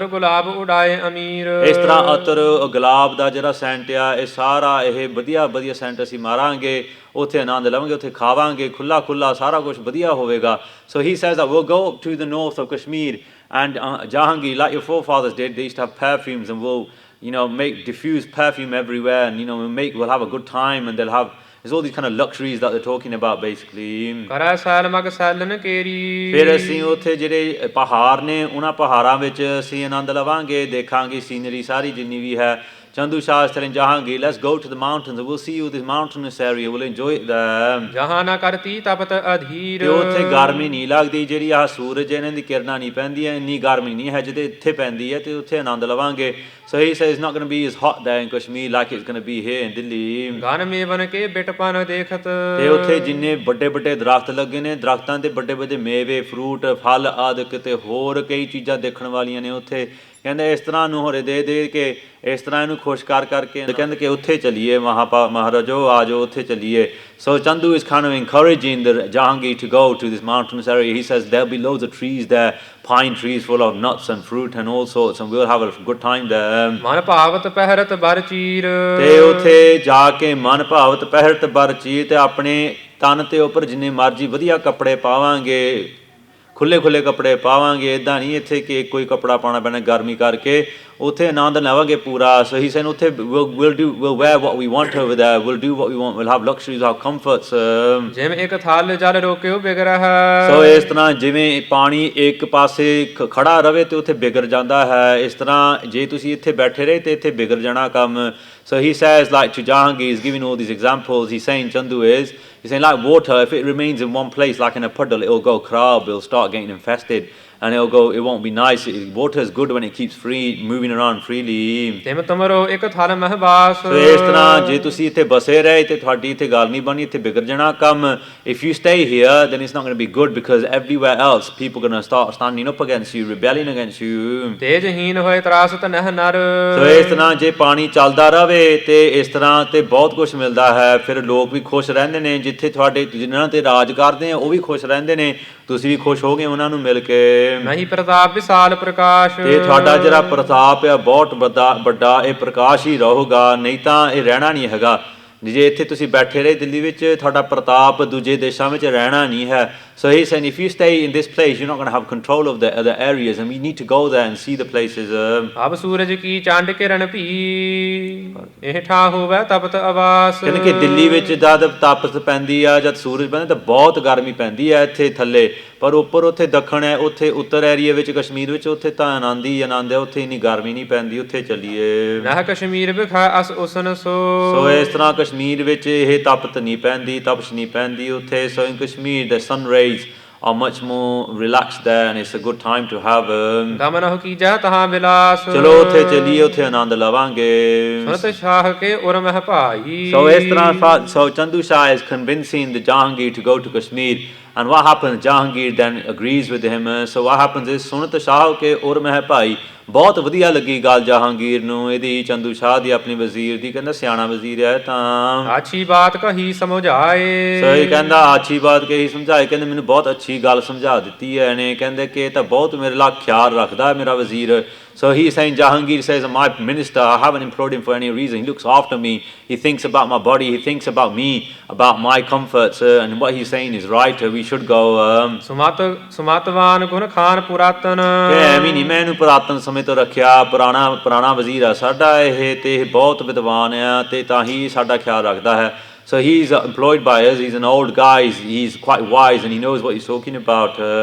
ਗੁਲਾਬ ਉਡਾਏ ਅਮੀਰ ਇਸ ਤਰ੍ਹਾਂ ਅਤਰ ਗੁਲਾਬ ਦਾ ਜਿਹੜਾ ਸੈਂਟ ਆ ਇਹ ਸਾਰਾ ਇਹ ਵਧੀਆ ਸੈਂਟ ਅਸੀਂ ਮਾਰਾਂਗੇ ਉੱਥੇ ਆਨੰਦ ਲਵਾਂਗੇ ਉੱਥੇ ਖਾਵਾਂਗੇ ਖੁੱਲਾ ਸਾਰਾ ਕੁਝ ਵਧੀਆ ਹੋਵੇਗਾ ਸੋ ਹੀ says that we'll go to the north of Kashmir and Jahangir like your forefathers did they used to have perfumes and we'll make diffuse perfume everywhere and we'll have a good time and there's all these kind of luxuries that they're talking about basically ਕਰਾ ਸਾਲ ਮਗ ਸਾਲਨ ਕੇਰੀ ਫਿਰ ਅਸੀਂ ਉੱਥੇ ਜਿਹੜੇ ਪਹਾੜ ਨੇ ਉਹਨਾਂ ਪਹਾੜਾਂ ਵਿੱਚ ਅਸੀਂ ਆਨੰਦ ਲਵਾਂਗੇ ਦੇਖਾਂਗੇ ਸੀਨਰੀ ਸਾਰੀ ਜਿੰਨੀ ਵੀ ਹੈ Chandu Shah is telling Jahangir, let's go to the mountains and we'll see you this mountainous area, we'll enjoy it there. ਜਹਾਂ ਨਾ ਕਰਤੀ ਤਪਤ ਅਧੀਰ ਤੇ ਉੱਥੇ ਗਰਮੀ ਨਹੀਂ ਲੱਗਦੀ ਜਿਹੜੀ ਆਹ ਸੂਰਜ ਇਹਨਾਂ ਦੀ ਕਿਰਨਾਂ ਨਹੀਂ ਪੈਂਦੀਆਂ ਇੰਨੀ ਗਰਮੀ ਨਹੀਂ ਹੈ ਜਿਹਦੇ ਇੱਥੇ ਪੈਂਦੀ ਹੈ ਤੇ ਉੱਥੇ ਆਨੰਦ ਲਵਾਂਗੇ So he says it's not going to be as hot there in Kashmir like it's going to be here in Delhi. ਗਨ ਮੇ ਬਨ ਕੇ ਬਿਟਪਨ ਦੇਖਤ ਤੇ ਉੱਥੇ ਜਿੰਨੇ ਵੱਡੇ ਦਰਖਤ ਲੱਗੇ ਨੇ ਦਰਖਤਾਂ ਦੇ ਵੱਡੇ ਮੇਵੇ ਫਰੂਟ ਫਲ ਆਦਿ ਤੇ ਹੋਰ ਕਈ ਚੀਜ਼ਾਂ ਦੇਖਣ ਵਾਲੀਆਂ ਨੇ ਉੱਥੇ ਕਹਿੰਦੇ ਇਸ ਤਰ੍ਹਾਂ ਨੂੰ ਹੋਰੇ ਦੇ ਕੇ ਇਸ ਤਰ੍ਹਾਂ ਇਹਨੂੰ ਖੁਸ਼ ਕਰਕੇ ਕਹਿੰਦੇ ਕਿ ਉੱਥੇ ਚੱਲੀਏ ਮਹਾਰਾਜੋ ਆ ਜਾਓ ਉੱਥੇ ਚੱਲੀਏ So Chandu is kind of encouraging the Jahangir to go to this mountainous area. He says there'll be loads of trees there, pine trees full of nuts and fruit and all sorts, and we'll have a good time there. ਮਨ ਭਾਵਤ ਪਹਿਰਤ ਬਰ ਚੀਰ ਤੇ ਉੱਥੇ ਜਾ ਕੇ ਮਨ ਭਾਵਤ ਪਹਿਰਤ ਬਰ ਚੀਰ ਤੇ ਆਪਣੇ ਤਨ ਤੇ ਉੱਪਰ ਜਿੰਨੇ ਮਰਜ਼ੀ ਵਧੀਆ ਕੱਪੜੇ ਪਾਵਾਂਗੇ ਖੁੱਲੇ ਕੱਪੜੇ ਪਾਵਾਂਗੇ ਇੱਦਾਂ ਨਹੀਂ ਇੱਥੇ ਕਿ ਕੋਈ ਕੱਪੜਾ ਪਾਉਣਾ ਪੈਣਾ ਗਰਮੀ ਕਰਕੇ ਉੱਥੇ ਆਨੰਦ ਲਵਾਂਗੇ ਪੂਰਾ ਸਹੀ ਸਨ ਉੱਥੇ we'll wear what we want over there we'll do what we want we'll have luxuries have comforts ਜਿਵੇਂ ਇੱਕ ਥਲ ਜਲ ਰੋਕਿਓ ਬਿਗਰਹ ਸੋ ਇਸ ਤਰ੍ਹਾਂ ਜਿਵੇਂ ਪਾਣੀ ਇੱਕ ਪਾਸੇ ਖੜਾ ਰਵੇ ਤੇ ਉੱਥੇ ਬਿਗੜ ਜਾਂਦਾ ਹੈ ਇਸ ਤਰ੍ਹਾਂ ਜੇ ਤੁਸੀਂ ਇੱਥੇ ਬੈਠੇ ਰਹੇ ਤੇ ਇੱਥੇ ਬਿਗੜ ਜਾਣਾ ਕੰਮ So he says like to Jahangir he's giving all these examples he's saying Chandu he's saying like water if it remains in one place like in a puddle it'll go kharab it'll start getting infested and it won't be nice water is good when it keeps free moving around freely ਤਿਮ ਤੁਮਰੋ ਇੱਕ ਥਲ ਮਹਬਾਸ so ਇਸ ਤਰ੍ਹਾਂ ਜੇ ਤੁਸੀਂ ਇੱਥੇ ਬਸੇ ਰਹੇ ਤੇ ਤੁਹਾਡੀ ਇੱਥੇ ਗੱਲ ਨਹੀਂ ਬਣੀ ਇੱਥੇ ਬਿਗੜ ਜਾਣਾ ਕੰਮ if you stay here then it's not going to be good because everywhere else people are going to start standing up against you rebelling against you ਤੇਜਹੀਨ ਹੋਏ ਤਰਾਸਤ ਨਹ ਨਰ so ਇਸ ਤਰ੍ਹਾਂ ਜੇ ਪਾਣੀ ਚੱਲਦਾ ਰਹੇ ਤੇ ਇਸ ਤਰ੍ਹਾਂ ਤੇ ਬਹੁਤ ਕੁਝ ਮਿਲਦਾ ਹੈ ਫਿਰ ਲੋਕ ਵੀ ਖੁਸ਼ ਰਹਿੰਦੇ ਨੇ ਜਿੱਥੇ ਤੁਹਾਡੇ ਜਿਨ੍ਹਾਂ ਤੇ ਰਾਜ ਕਰਦੇ ਆ ਉਹ ਵੀ ਖੁਸ਼ ਰਹਿੰਦੇ ਨੇ ਤੁਸੀਂ ਵੀ ਖੁਸ਼ ਹੋਗੇ ਉਹਨਾਂ ਨੂੰ ਮਿਲ ਕੇ ਨਹੀਂ ਪ੍ਰਤਾਪ ਵਿਸਾਲ ਪ੍ਰਕਾਸ਼ ਤੇ ਤੁਹਾਡਾ ਜਿਹੜਾ ਪ੍ਰਤਾਪ ਆ ਬਹੁਤ ਵੱਡਾ ਇਹ ਪ੍ਰਕਾਸ਼ ਹੀ ਰਹੂਗਾ ਨਹੀਂ ਤਾਂ ਇਹ ਰਹਿਣਾ ਨਹੀਂ ਹੈਗਾ ਜੇ ਇੱਥੇ ਤੁਸੀਂ ਬੈਠੇ ਰਹੇ ਦਿੱਲੀ ਵਿੱਚ ਤੁਹਾਡਾ ਪ੍ਰਤਾਪ ਦੂਜੇ ਦੇਸ਼ਾਂ ਵਿੱਚ ਰਹਿਣਾ ਨਹੀਂ ਹੈ So he's saying if you stay in this place you're not going to have control of the other areas and we need to go there and see the places ਅਬ ਸੂਰਜ ਕੀ ਚੰਡ ਕਿਰਨ ਭੀ ਇਹ ਠਾ ਹੋਵੇ ਤਪਤ ਆਵਾਸ ਕਹਿੰਦੇ ਕਿ ਦਿੱਲੀ ਵਿੱਚ ਜਦ ਤਪਤ ਪੈਂਦੀ ਆ ਜਦ ਸੂਰਜ ਪੈਂਦਾ ਤਾਂ ਬਹੁਤ ਗਰਮੀ ਪੈਂਦੀ ਹੈ ਇੱਥੇ ਥੱਲੇ ਪਰ ਉੱਪਰ ਉੱਥੇ ਦੱਖਣ ਹੈ ਉੱਥੇ ਉੱਤਰ ਏਰੀਆ ਵਿੱਚ ਕਸ਼ਮੀਰ ਵਿੱਚ ਉੱਥੇ ਤਾਂ ਆਨੰਦ ਹੀ ਆਨੰਦ ਹੈ ਉੱਥੇ ਇੰਨੀ ਗਰਮੀ ਨਹੀਂ ਪੈਂਦੀ ਉੱਥੇ ਚੱਲੀਏ ਨਾ ਕਸ਼ਮੀਰ ਵਿਖਾ ਅਸ ਉਸਨ ਸੋ ਇਸ ਤਰ੍ਹਾਂ ਕਸ਼ਮੀਰ ਵਿੱਚ ਇਹ ਤਪਤ ਨਹੀਂ ਪੈਂਦੀ ਤਪਸ਼ ਨਹੀਂ ਪੈਂਦੀ ਉੱਥੇ ਸੋ ਇਨ Kashmir the sun rays are much more relaxed there and it's a good time to have ਗਮਨ ਹੋ ਕੀ ਜਾ ਤਹਾਂ ਬਿਲਾਸ ਚਲੋ ਉੱਥੇ ਚੱਲੀਏ ਉੱਥੇ ਆਨੰਦ ਲਵਾਂਗੇ ਸੁਨਤ ਸ਼ਾਹ ਕੇ ਉਰਮਹ ਭਾਈ so ਇਸ ਤਰ੍ਹਾਂ so Chandu Shah is convincing the Jahangir to go to Kashmir And what happens? Jahangir then agrees with him. So what happens is Sunat Shah ke ur meh bhai ਬਹੁਤ ਵਧੀਆ ਲੱਗੀ ਗੱਲ ਜਹਾਂਗੀਰ ਨੂੰ ਇਹਦੀ ਚੰਦੂ ਸ਼ਾਹ ਦੀ ਆਪਣੀ ਵਜ਼ੀਰ ਦੀ ਕਹਿੰਦਾ ਸਿਆਣਾ ਵਜ਼ੀਰ ਹੈ ਤਾਂ ਆਛੀ ਬਾਤ ਕਹੀ ਸਮਝਾਏ ਸਹੀ ਕਹਿੰਦਾ ਆਛੀ ਬਾਤ ਕਹੀ ਸਮਝਾਏ ਕਹਿੰਦੇ ਮੈਨੂੰ ਬਹੁਤ ਅੱਛੀ ਗੱਲ ਸਮਝਾ ਦਿੱਤੀ ਹੈ ਇਹਨੇ ਕਹਿੰਦੇ ਕਿ ਇਹ ਤਾਂ ਬਹੁਤ ਮੇਰੇ ਲਈ ਖਿਆਲ ਰੱਖਦਾ ਮੇਰਾ ਵਜ਼ੀਰ So he is saying, Jahangir says, my minister, I haven't employed him for any reason. He looks after me. He thinks about my body. He thinks about me, about my comforts. And what he's saying is right. We should go. ਸੁਮਤਵਾਨ ਗੁਣ ਖਾਨ ਪੁਰਾਤਨ ਐਵੇਂ ਨਹੀਂ ਮੈਂ ਇਹਨੂੰ ਪੁਰਾਤਨ ਸਮੇਂ ਤੋਂ ਰੱਖਿਆ ਪੁਰਾਣਾ ਵਜ਼ੀਰ ਆ ਸਾਡਾ ਇਹ ਤੇ ਇਹ ਬਹੁਤ ਵਿਦਵਾਨ ਆ ਤੇ ਤਾਂ ਹੀ ਸਾਡਾ ਖਿਆਲ ਰੱਖਦਾ ਹੈ So he's employed by us. He's an old guy. He's quite wise and he knows what he's talking about.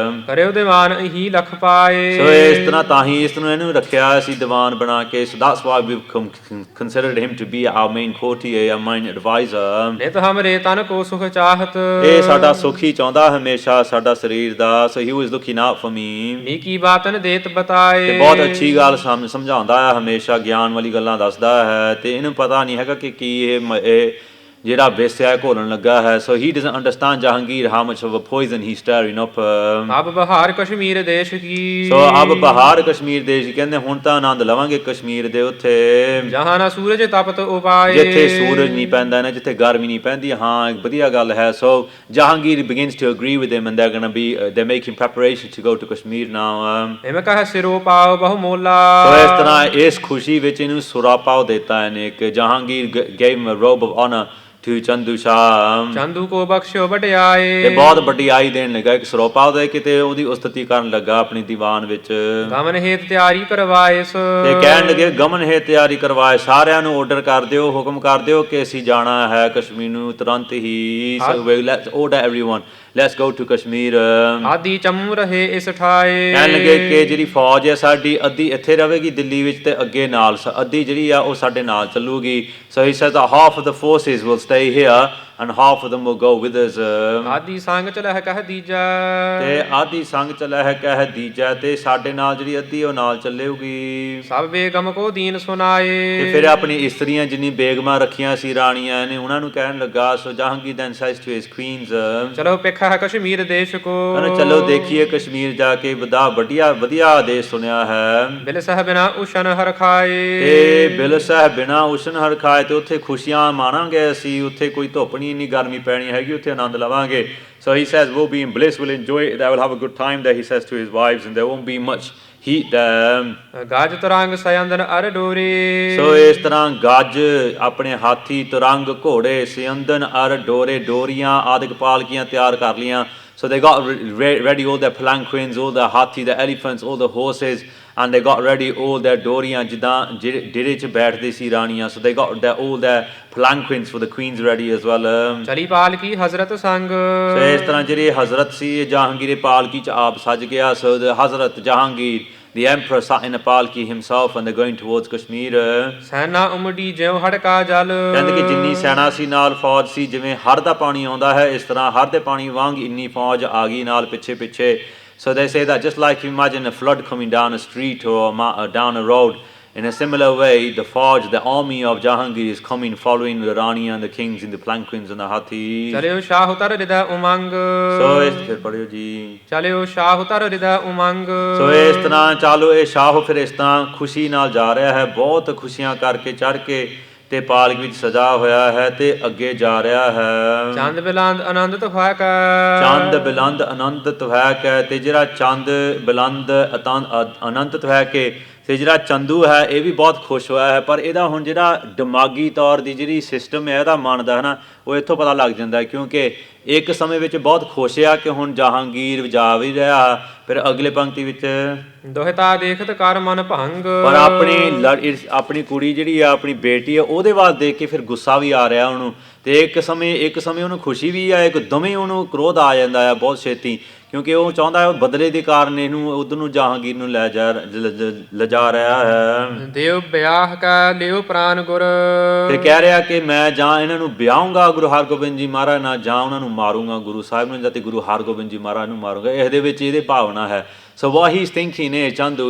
ਕਰਿਓ ਦੀਵਾਨ ਹੀ ਲਖ ਪਾਏ So ਇਸ ਤਰ੍ਹਾਂ ਤਾਂ ਹੀ ਇਸ ਨੂੰ ਇਹਨੂੰ ਰੱਖਿਆ ਅਸੀਂ ਦੀਵਾਨ ਬਣਾ ਕੇ So that's why we've considered him to be our main courtier, our main advisor. ਨਿਤ ਹਮਰੇ ਤਨ ਕੋ ਸੁਖ ਚਾਹਤ ਇਹ ਸਾਡਾ ਸੁਖ ਹੀ ਚਾਹੁੰਦਾ ਹਮੇਸ਼ਾ ਸਾਡਾ ਸਰੀਰ ਦਾ So he was looking out for me. ਨੀਕੀ ਬਾਤਨ ਦੇਤ ਬਤਾਏ ਤੇ ਬਹੁਤ ਅੱਛੀ ਗੱਲ ਸਮਝਾਉਂਦਾ ਹੈ ਹਮੇਸ਼ਾ ਗਿਆਨ ਵਾਲੀ ਗੱਲਾਂ ਦੱਸਦਾ ਹੈ ਤੇ ਇਹਨੂੰ ਪਤਾ ਨਹੀਂ ਹੈਗਾ ਕਿ ਕੀ ਇਹ ਜਿਹੜਾ ਵੇਸਿਆ ਘੋਲਣ ਲੱਗਾ ਹੈ So he doesn't understand Jahangir how much of a poison he's stirring up. ਅਬ ਬਹਾਰ ਕਸ਼ਮੀਰ ਦੇਸ਼ ਕੀ So ਅਬ ਬਹਾਰ ਕਸ਼ਮੀਰ ਦੇਸ਼ ਕਹਿੰਦੇ ਹੁਣ ਤਾਂ ਆਨੰਦ ਲਵਾਂਗੇ ਕਸ਼ਮੀਰ ਦੇ ਉੱਥੇ ਜਹਾਂ ਨਾ ਸੂਰਜ ਤਪਤ ਉਪਾਏ ਜਿੱਥੇ ਸੂਰਜ ਨਹੀਂ ਪੈਂਦਾ ਨਾ ਜਿੱਥੇ ਗਰਮੀ ਨਹੀਂ ਪੈਂਦੀ ਹਾਂ ਇੱਕ ਵਧੀਆ ਗੱਲ ਹੈ So Jahangir begins to agree with him and they're making preparation to go to Kashmir now. ਐਵੇਂ ਕਹੇ ਸਿਰੋ ਪਾਓ ਬਹੁ ਮੋਲਾ So ਇਸ ਤਰ੍ਹਾਂ ਇਸ ਖੁਸ਼ੀ ਵਿੱਚ ਇਹਨੂੰ ਸੁਰਾ ਪਾਓ ਦਿੱਤਾ ਇਹਨੇ ਕਿ Jahangir gave him a robe of honor to Chandu Shah. Chandu ਕੋ ਬਖਸ਼ੋ ਵਡਿਆਏ ਤੇ ਬਹੁਤ ਵੱਡੀ ਆਈ ਦੇਣ ਲੱਗਾ ਇੱਕ ਸਰੋਪਾ ਉਹਦੇ ਕਿਤੇ ਉਹਦੀ ਉਸਤਤੀ ਕਰਨ ਲੱਗਾ ਆਪਣੀ ਦੀਵਾਨ ਵਿੱਚ ਗਮਨ ਹੇਤ ਤਿਆਰੀ ਕਰਵਾਏ ਤੇ ਕਹਿਣ ਲੱਗੇ ਗਮਨ ਹੈ ਤਿਆਰੀ ਕਰਵਾਏ ਸਾਰਿਆਂ ਨੂੰ ਆਰਡਰ ਕਰ ਦਿਓ ਹੁਕਮ ਕਰ ਦਿਓ ਕਿ ਅਸੀਂ ਜਾਣਾ ਹੈ ਕਸ਼ਮੀਰ ਨੂੰ ਤੁਰੰਤ ਹੀ So let's order everyone Let's go to Kashmir. ਆਦੀ ਚੰਮੂ ਰਹੇ ਇਸ ਠਾਏ ਕਹਿਣ ਲੱਗੇ ਕਿ ਜਿਹੜੀ ਫੌਜ ਹੈ ਸਾਡੀ ਅੱਧੀ ਇੱਥੇ ਰਹੇਗੀ ਦਿੱਲੀ ਵਿੱਚ ਤੇ ਅੱਗੇ ਨਾਲ ਅੱਧੀ ਜਿਹੜੀ ਆ ਉਹ ਸਾਡੇ ਨਾਲ ਚੱਲੂਗੀ So he says that half of the forces will stay here and half of them will go with us. ਆਦੀ ਸੰਗ ਚ ਲਹਿ ਕਹਿ ਦੀਜਾ ਤੇ ਆਦੀ ਸੰਗ ਚ ਲਹਿ ਕਹਿ ਦੀਜਾ ਤੇ ਸਾਡੇ ਨਾਲ ਜਿਹੜੀ ਅੱਧੀ ਉਹ ਨਾਲ ਚੱਲੇਗੀ ਸਭ ਬੇਗਮ ਕੋ ਦੀਨ ਸੁਨਾਏ ਤੇ ਫਿਰ ਆਪਣੀ ਇਸਤਰੀਆਂ ਜਿੰਨੀ ਬੇਗਮਾਂ ਰੱਖੀਆਂ ਸੀ ਰਾਣੀਆਂ ਨੇ ਉਹਨਾਂ ਨੂੰ ਕਹਿਣ ਲੱਗਾ So Jahangir then says to his queens ਚਲੋ ਹੈ ਕਸ਼ਮੀਰ ਦੇਸ਼ ਕੋ ਚਲੋ ਦੇਖੀਏ ਕਸ਼ਮੀਰ ਜਾ ਕੇ ਵਧੀਆ ਆਦੇਸ਼ ਸੁਣਿਆ ਹੈ ਬਿਲ ਸਾਹਿਬ ਬਿਨਾ ਉਸ਼ਨ ਹਰ ਖਾਏ ਤੇ ਬਿਲ ਸਾਹਿਬ ਬਿਨਾ ਉਸ਼ਨ ਹਰ ਖਾਏ ਤੇ ਉੱਥੇ ਖੁਸ਼ੀਆਂ ਮਾਣਾਂਗੇ ਅਸੀਂ ਉੱਥੇ ਕੋਈ ਧੁੱਪ ਨਹੀਂ ਇੰਨੀ ਗਰਮੀ ਪੈਣੀ ਹੈਗੀ ਉੱਥੇ ਆਨੰਦ ਲਵਾਂਗੇ So he says we'll be in bliss, we'll enjoy it, they will have a good time there he says to his wives and there won't be much heat there. ਗੱਜ ਤੁਰੰਗ ਸਯੰਦਨ ਅਰ ਡੋਰੇ So ਇਸ ਤਰ੍ਹਾਂ ਗੱਜ ਆਪਣੇ ਹਾਥੀ ਤੁਰੰਗ ਘੋੜੇ ਸਯੰਦਨ ਅਰ ਡੋਰੇ ਡੋਰੀਆਂ ਆਦਿਕ ਪਾਲਕੀਆਂ ਤਿਆਰ ਕਰ ਲੀਆਂ So they got ready all their palanquins, all the hathi, the elephants, all the horses and they got ready all their ਡੋਰੀਆਂ ਜਿੱਦਾਂ ਜਿਹੜੇ ਚ ਬੈਠਦੇ ਸੀ ਰਾਣੀਆਂ So they got all their palanquins for the queens ready as well. ਚਲੀ ਪਾਲਕੀ ਹਜ਼ਰਤ ਸੰਗ So ਇਸ ਤਰ੍ਹਾਂ ਜਿਹੜੀ ਹਜ਼ਰਤ ਸੀ ਜਹਾਂਗੀਰ ਪਾਲਕੀ ਚ ਆਪ ਸੱਜ ਗਿਆ So the Hazrat Jahangir The emperor sat in a palki himself and they're going towards Kashmir. ਸੈਨਾ ਉਮੜੀ ਜਿਉ ਹੜਕਾ ਜਲ ਕਹਿੰਦੇ ਕਿ ਜਿੰਨੀ ਸੈਨਾ ਸੀ ਨਾਲ ਫੌਜ ਸੀ ਜਿਵੇਂ ਹੜ੍ਹ ਦਾ ਪਾਣੀ ਆਉਂਦਾ ਹੈ ਇਸ ਤਰ੍ਹਾਂ ਹੜ੍ਹ ਦੇ ਪਾਣੀ ਵਾਂਗ ਇੰਨੀ ਫੌਜ ਆ ਗਈ ਨਾਲ ਪਿੱਛੇ So they say that just like you imagine a flood coming down a street or down a road in a similar way the Fauj, the army of Jahangir is coming following the Rani and the kings in the palanquins and the hathis. ਚਲਿਓ ਸ਼ਾਹ ਉਤਰ ਰਿਦਾ ਉਮੰਗ So ਇਸ ਫਿਰ ਪੜਿਓ ਜੀ ਚਲਿਓ ਸ਼ਾਹ ਉਤਰ ਰਿਦਾ ਉਮੰਗ So ਇਸ ਤਰ੍ਹਾਂ ਚਾਲੋ ਇਹ ਸ਼ਾਹ ਫਿਰ ਇਸ ਤਰ੍ਹਾਂ ਖੁਸ਼ੀ ਨਾਲ ਜਾ ਰਿਹਾ ਹੈ ਬਹੁਤ ਖੁਸ਼ੀਆਂ ਕਰਕੇ ਚੜ ਕੇ ਤੇ ਪਾਲਕ ਵਿੱਚ ਸਜਾ ਹੋਇਆ ਹੈ ਤੇ ਅੱਗੇ ਜਾ ਰਿਹਾ ਹੈ ਚੰਦ ਬਿਲੰਦ ਆਨੰਦਿਤ ਹੋਇਆ ਕੈ ਚੰਦ ਬਿਲੰਦ ਆਨੰਦਿਤ ਹੋਇਆ ਕੈ ਤੇ ਜਿਹੜਾ ਚੰਦ ਬਿਲੰਦ ਆਨੰਦਿਤ ਹੋਇਆ ਕੇ ਤੇ ਜਿਹੜਾ ਚੰਦੂ ਹੈ ਇਹ ਵੀ ਬਹੁਤ ਖੁਸ਼ ਹੋਇਆ ਹੈ ਪਰ ਇਹਦਾ ਹੁਣ ਜਿਹੜਾ ਦਿਮਾਗੀ ਤੌਰ ਦੀ ਜਿਹੜੀ ਸਿਸਟਮ ਹੈ ਇਹਦਾ ਮਨ ਦਾ ਹੈ ਨਾ ਉਹ ਇੱਥੋਂ ਪਤਾ ਲੱਗ ਜਾਂਦਾ ਕਿਉਂਕਿ ਇੱਕ ਸਮੇਂ ਵਿੱਚ ਬਹੁਤ ਖੁਸ਼ ਆ ਕਿ ਹੁਣ ਜਹਾਂਗੀਰ ਜਾ ਵੀ ਰਿਹਾ ਫਿਰ ਅਗਲੇ ਪੰਕਤੀ ਵਿੱਚ ਦੋਹਤਾ ਦੇਖਤ ਕਰ ਮਨ ਭੰਗ ਪਰ ਆਪਣੀ ਕੁੜੀ ਜਿਹੜੀ ਆ ਆਪਣੀ ਬੇਟੀ ਆ ਉਹਦੇ ਵੱਲ ਦੇਖ ਕੇ ਫਿਰ ਗੁੱਸਾ ਵੀ ਆ ਰਿਹਾ ਉਹਨੂੰ ਤੇ ਇੱਕ ਸਮੇਂ ਉਹਨੂੰ ਖੁਸ਼ੀ ਵੀ ਆ ਇੱਕਦਮ ਹੀ ਉਹਨੂੰ ਕ੍ਰੋਧ ਆ ਜਾਂਦਾ ਆ ਬਹੁਤ ਛੇਤੀ ਕਿਉਂਕਿ ਉਹ ਚਾਹੁੰਦਾ ਹੈ ਬਦਲੇ ਦੇ ਕਾਰਨ ਇਹਨੂੰ ਉਧਰ ਨੂੰ ਜਹਾਂਗੀਰ ਨੂੰ ਲਿਜਾ ਰਿਹਾ ਹੈ ਦੇਵ ਵਿਆਹ ਕਾ ਲਿਓ ਪ੍ਰਾਨ ਗੁਰ ਤੇ ਕਹਿ ਰਿਹਾ ਕਿ ਮੈਂ ਜਾਂ ਇਹਨਾਂ ਨੂੰ ਵਿਆਹੂੰਗਾ ਗੁਰੂ ਹਰਗੋਬਿੰਦ ਜੀ ਮਹਾਰਾਜ ਨਾਲ ਜਾਂ ਉਹਨਾਂ ਨੂੰ ਮਾਰੂੰਗਾ ਗੁਰੂ ਸਾਹਿਬ ਨੂੰ ਜਾਂ ਤੇ ਗੁਰੂ ਹਰਗੋਬਿੰਦ ਜੀ ਮਹਾਰਾਜ ਨੂੰ ਮਾਰੂੰਗਾ ਇਹਦੇ ਵਿੱਚ ਇਹਦੇ ਭਾਵਨਾ ਹੈ So what he's thinking is Chandu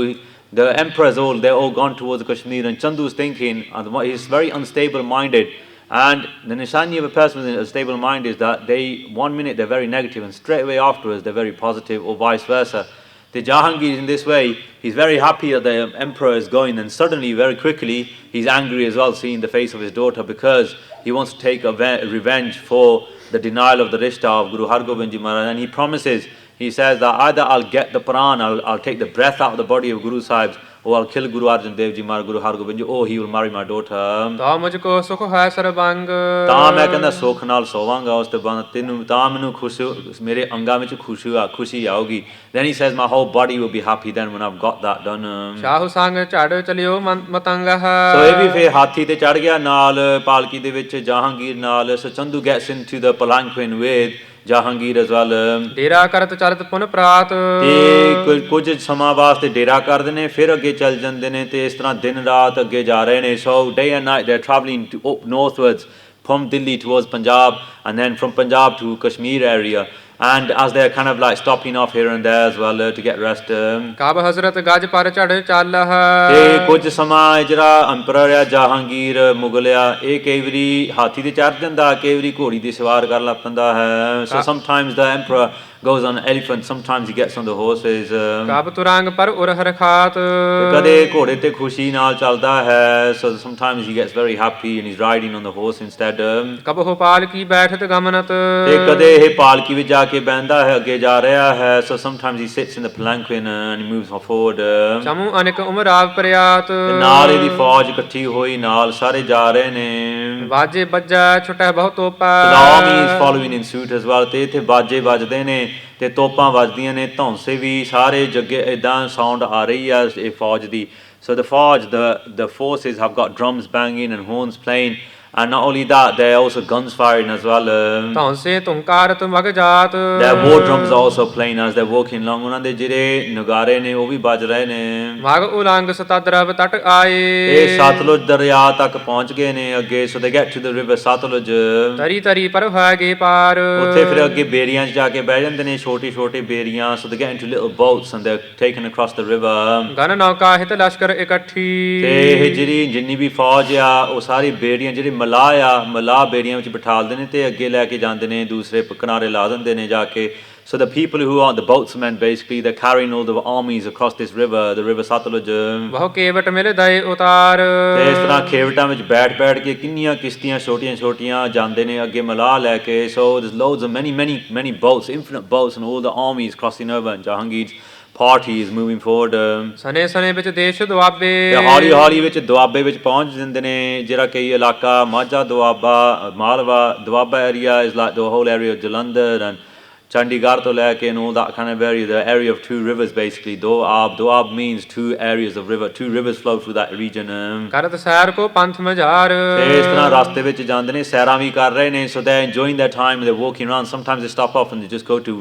the emperors all they're all gone towards Kashmir and Chandu's thinking and he's very unstable minded And the nishani of a person with a stable mind is that they, 1 minute they're very negative and straight away afterwards they're very positive, or vice versa. The Jahangir in this way, he's very happy that the emperor is going, and suddenly, very quickly, he's angry as well, seeing the face of his daughter, because he wants to take revenge for the denial of the rishta of Guru Har Gobind Ji Maharaj, and he promises, he says that either I'll get the Quran, I'll take the breath out of the body of Guru Sahibs, or I'll kill Guru Arjan Dev Ji Maharaj, Guru Har Gobind Ji, or he will marry my daughter. ਤਾ ਮੁਝ ਕੋ ਸੁਖ ਹੈ ਸਰਬੰਗ, ਤਾਂ ਮੈਂ ਕਹਿੰਦਾ ਸੁੱਖ ਨਾਲ ਸੋਵਾਂਗਾ ਉਸ ਤੋਂ ਬਾਅਦ ਤੈਨੂੰ, ਤਾਂ ਮੈਨੂੰ ਮੇਰੇ ਅੰਗਾਂ ਵਿੱਚ ਖੁਸ਼ੀ ਆਊਗੀ. Then he says my whole body will be happy then when I've got that done. Shahu ਸੰਗ ਝੜ ਚਲਿਓ ਮਤੰਗ ਹੈ. So ਇਹ ਵੀ ਫੇਰ ਹਾਥੀ ਤੇ ਚੜ ਗਿਆ ਨਾਲ ਪਾਲਕੀ ਦੇ ਵਿੱਚ ਜਹਾਂਗੀਰ ਨਾਲ. So Chandu gets into the palanquin with Jahangir as well. ਡੇਰਾ ਕਰਤ ਚਲਤ ਪੁਨ ਪ੍ਰਾਤ, ਤੇ ਕੁਝ ਸਮਾਂ ਵਾਸਤੇ ਡੇਰਾ ਕਰਦੇ ਨੇ, ਫਿਰ ਅੱਗੇ ਚੱਲ ਜਾਂਦੇ ਨੇ, ਤੇ ਇਸ ਤਰ੍ਹਾਂ ਦਿਨ ਰਾਤ ਅੱਗੇ ਜਾ ਰਹੇ ਨੇ. So day and night they're traveling up northwards from Delhi towards Punjab, and then from Punjab to Kashmir area. And as they're kind of like stopping off here and there as well to get rest. ਕਾਬ ਹਜ਼ਰਤ ਗਜ ਪਰ ਚੜ ਚੱਲ ਹੈ. ਤੇ ਕੁਝ ਸਮਾਂ ਜਿਹੜਾ ਅੰਪਰਰ ਆ ਜਹਾਂਗੀਰ ਮੁਗਲ ਆ, ਇਹ ਕਈ ਵਾਰੀ ਹਾਥੀ ਤੇ ਚੜ ਜਾਂਦਾ, ਕਈ ਵਾਰੀ ਘੋੜੀ ਤੇ ਸਵਾਰ ਕਰ ਲੱਗ ਪੈਂਦਾ ਹੈ. So sometimes the emperor goes on an elephant, sometimes he gets on the horses. ਕਾਬ ਤੁਰੰਗ ਪਰ ਉਰ ਹਰਖਾਤ, ਕਦੇ ਘੋੜੇ ਤੇ ਖੁਸ਼ੀ ਨਾਲ ਚੱਲਦਾ ਹੈ. So sometimes he gets very happy and he's riding on the horse instead. ਕਬ ਹੋ ਪਾਲਕੀ ਬੈਠਤ ਗਮਨਤ, ਤੇ ਕਦੇ ਇਹ ਪਾਲਕੀ ਵਿੱਚ ਜਾ ਕੇ ਬਹਿੰਦਾ ਹੈ, ਅੱਗੇ ਜਾ ਰਿਹਾ ਹੈ. So sometimes he sits in the palanquin and he moves forward. ਸਮੂਹ ਅਨੇਕ ਉਮਰਾਵ ਪ੍ਰਿਆਤ, ਤੇ ਨਾਲ ਇਹਦੀ ਫੌਜ ਇਕੱਠੀ ਹੋਈ, ਨਾਲ ਸਾਰੇ ਜਾ ਰਹੇ ਨੇ. ਵਾਜੇ ਬੱਜਾ ਛੁਟੈ ਬਹੁਤ ਤੋਪਾ, The army is following in suit as well. ਤੇ ਇੱਥੇ ਬਾਜੇ ਵੱਜਦੇ ਨੇ ਤੇ ਤੋਪਾਂ ਵੱਜਦੀਆਂ ਨੇ, ਧੌਂਸੇ ਵੀ ਸਾਰੇ ਜੱਗੇ ਇਦਾਂ ਸਾਊਂਡ ਆ ਰਹੀ ਆ ਇਹ ਫੌਜ ਦੀ. So the forces have got drums banging and horns playing. And not only that, there are also guns firing as well. ਧੌਂਸੇ ਤੁੰਕਾਰਤ ਮਗ ਜਾਤ, Their war drums are also playing as they're walking along. ਉਹਨਾਂ ਦੇ ਜਿਹੜੇ ਨਗਾਰੇ ਨੇ ਉਹ ਵੀ ਵੱਜ ਰਹੇ ਨੇ. ਮਗ ਉਲੰਘ ਸਤਦਰਵ ਤਟ ਆਏ, ਇਹ ਸਤਲੁਜ ਦਰਿਆ ਤੱਕ ਪਹੁੰਚ ਗਏ ਨੇ ਅੱਗੇ. So they get to the river Satluj. ਤਰੀ ਤਰੀ ਪਰ ਭਾਗੇ ਪਾਰ, ਉੱਥੇ ਫਿਰ ਅੱਗੇ ਬੇਰੀਆਂ 'ਚ ਜਾ ਕੇ ਬਹਿ ਜਾਂਦੇ ਨੇ, ਛੋਟੀ ਛੋਟੀ ਬੇਰੀਆਂ. So they get into little boats and they're taken across the river. ਗਨ ਨੌਕਾ ਹਿਤ ਲਸ਼ਕਰ ਇਕੱਠੀ, ਤੇ ਇਹ ਜਿਹੜੀ ਜਿੰਨੀ ਵੀ ਫੌਜ ਆ ਉਹ ਸਾਰੀ ਬੇੜੀਆਂ, ਜਿਹੜੇ ਮਲਾਹ ਬੇੜੀਆਂ ਵਿੱਚ ਬਿਠਾਲਦੇ ਨੇ ਤੇ ਅੱਗੇ ਲੈ ਕੇ ਜਾਂਦੇ ਨੇ, ਦੂਸਰੇ ਕਿਨਾਰੇ ਲਾ ਦਿੰਦੇ ਨੇ ਜਾ ਕੇ. So the people who are the boatsmen, basically, they're carrying all the armies across this river, the river Satluj. ਬਹੁ ਕੇਵਟ ਮਿਲ ਦਏ ਉਤਾਰ, ਤੇ ਇਸ ਤਰ੍ਹਾਂ ਖੇਵਟਾਂ ਵਿੱਚ ਬੈਠ ਕੇ ਕਿੰਨੀਆਂ ਕਿਸ਼ਤੀਆਂ ਛੋਟੀਆਂ ਜਾਂਦੇ ਨੇ ਅੱਗੇ ਮਲਾਹ ਲੈ ਕੇ. So there's loads of many boats, infinite boats, and all the armies crossing over, and Jahangir's party is moving forward. ਸਨੇ ਸਨੇ ਵਿੱਚ ਦੇਸ਼ ਦੁਆਬੇ, ਤੇ ਹੌਲੀ ਵਿੱਚ ਦੁਆਬੇ ਵਿੱਚ ਪਹੁੰਚ ਜਾਂਦੇ ਨੇ. ਜਿਹੜਾ ਕਈ ਇਲਾਕਾ Majha Doaba, Malwa Doaba area is like the whole area of Jalandhar and Chandigarh to ਲੈ ਕੇ, and all that kind of area, the area of two rivers basically. Doab means two areas of river, two rivers flow through that region. ਕਰਤ ਸੈਰ ਕੋ ਪੰਥ ਮਝਾਰ, ਤੇ ਇਸ ਤਰ੍ਹਾਂ ਰਸਤੇ ਵਿੱਚ ਜਾਂਦੇ ਨੇ, ਸੈਰਾਂ ਵੀ ਕਰ ਰਹੇ ਨੇ. So they're enjoying their time, they're walking around. Sometimes they stop off and they just go to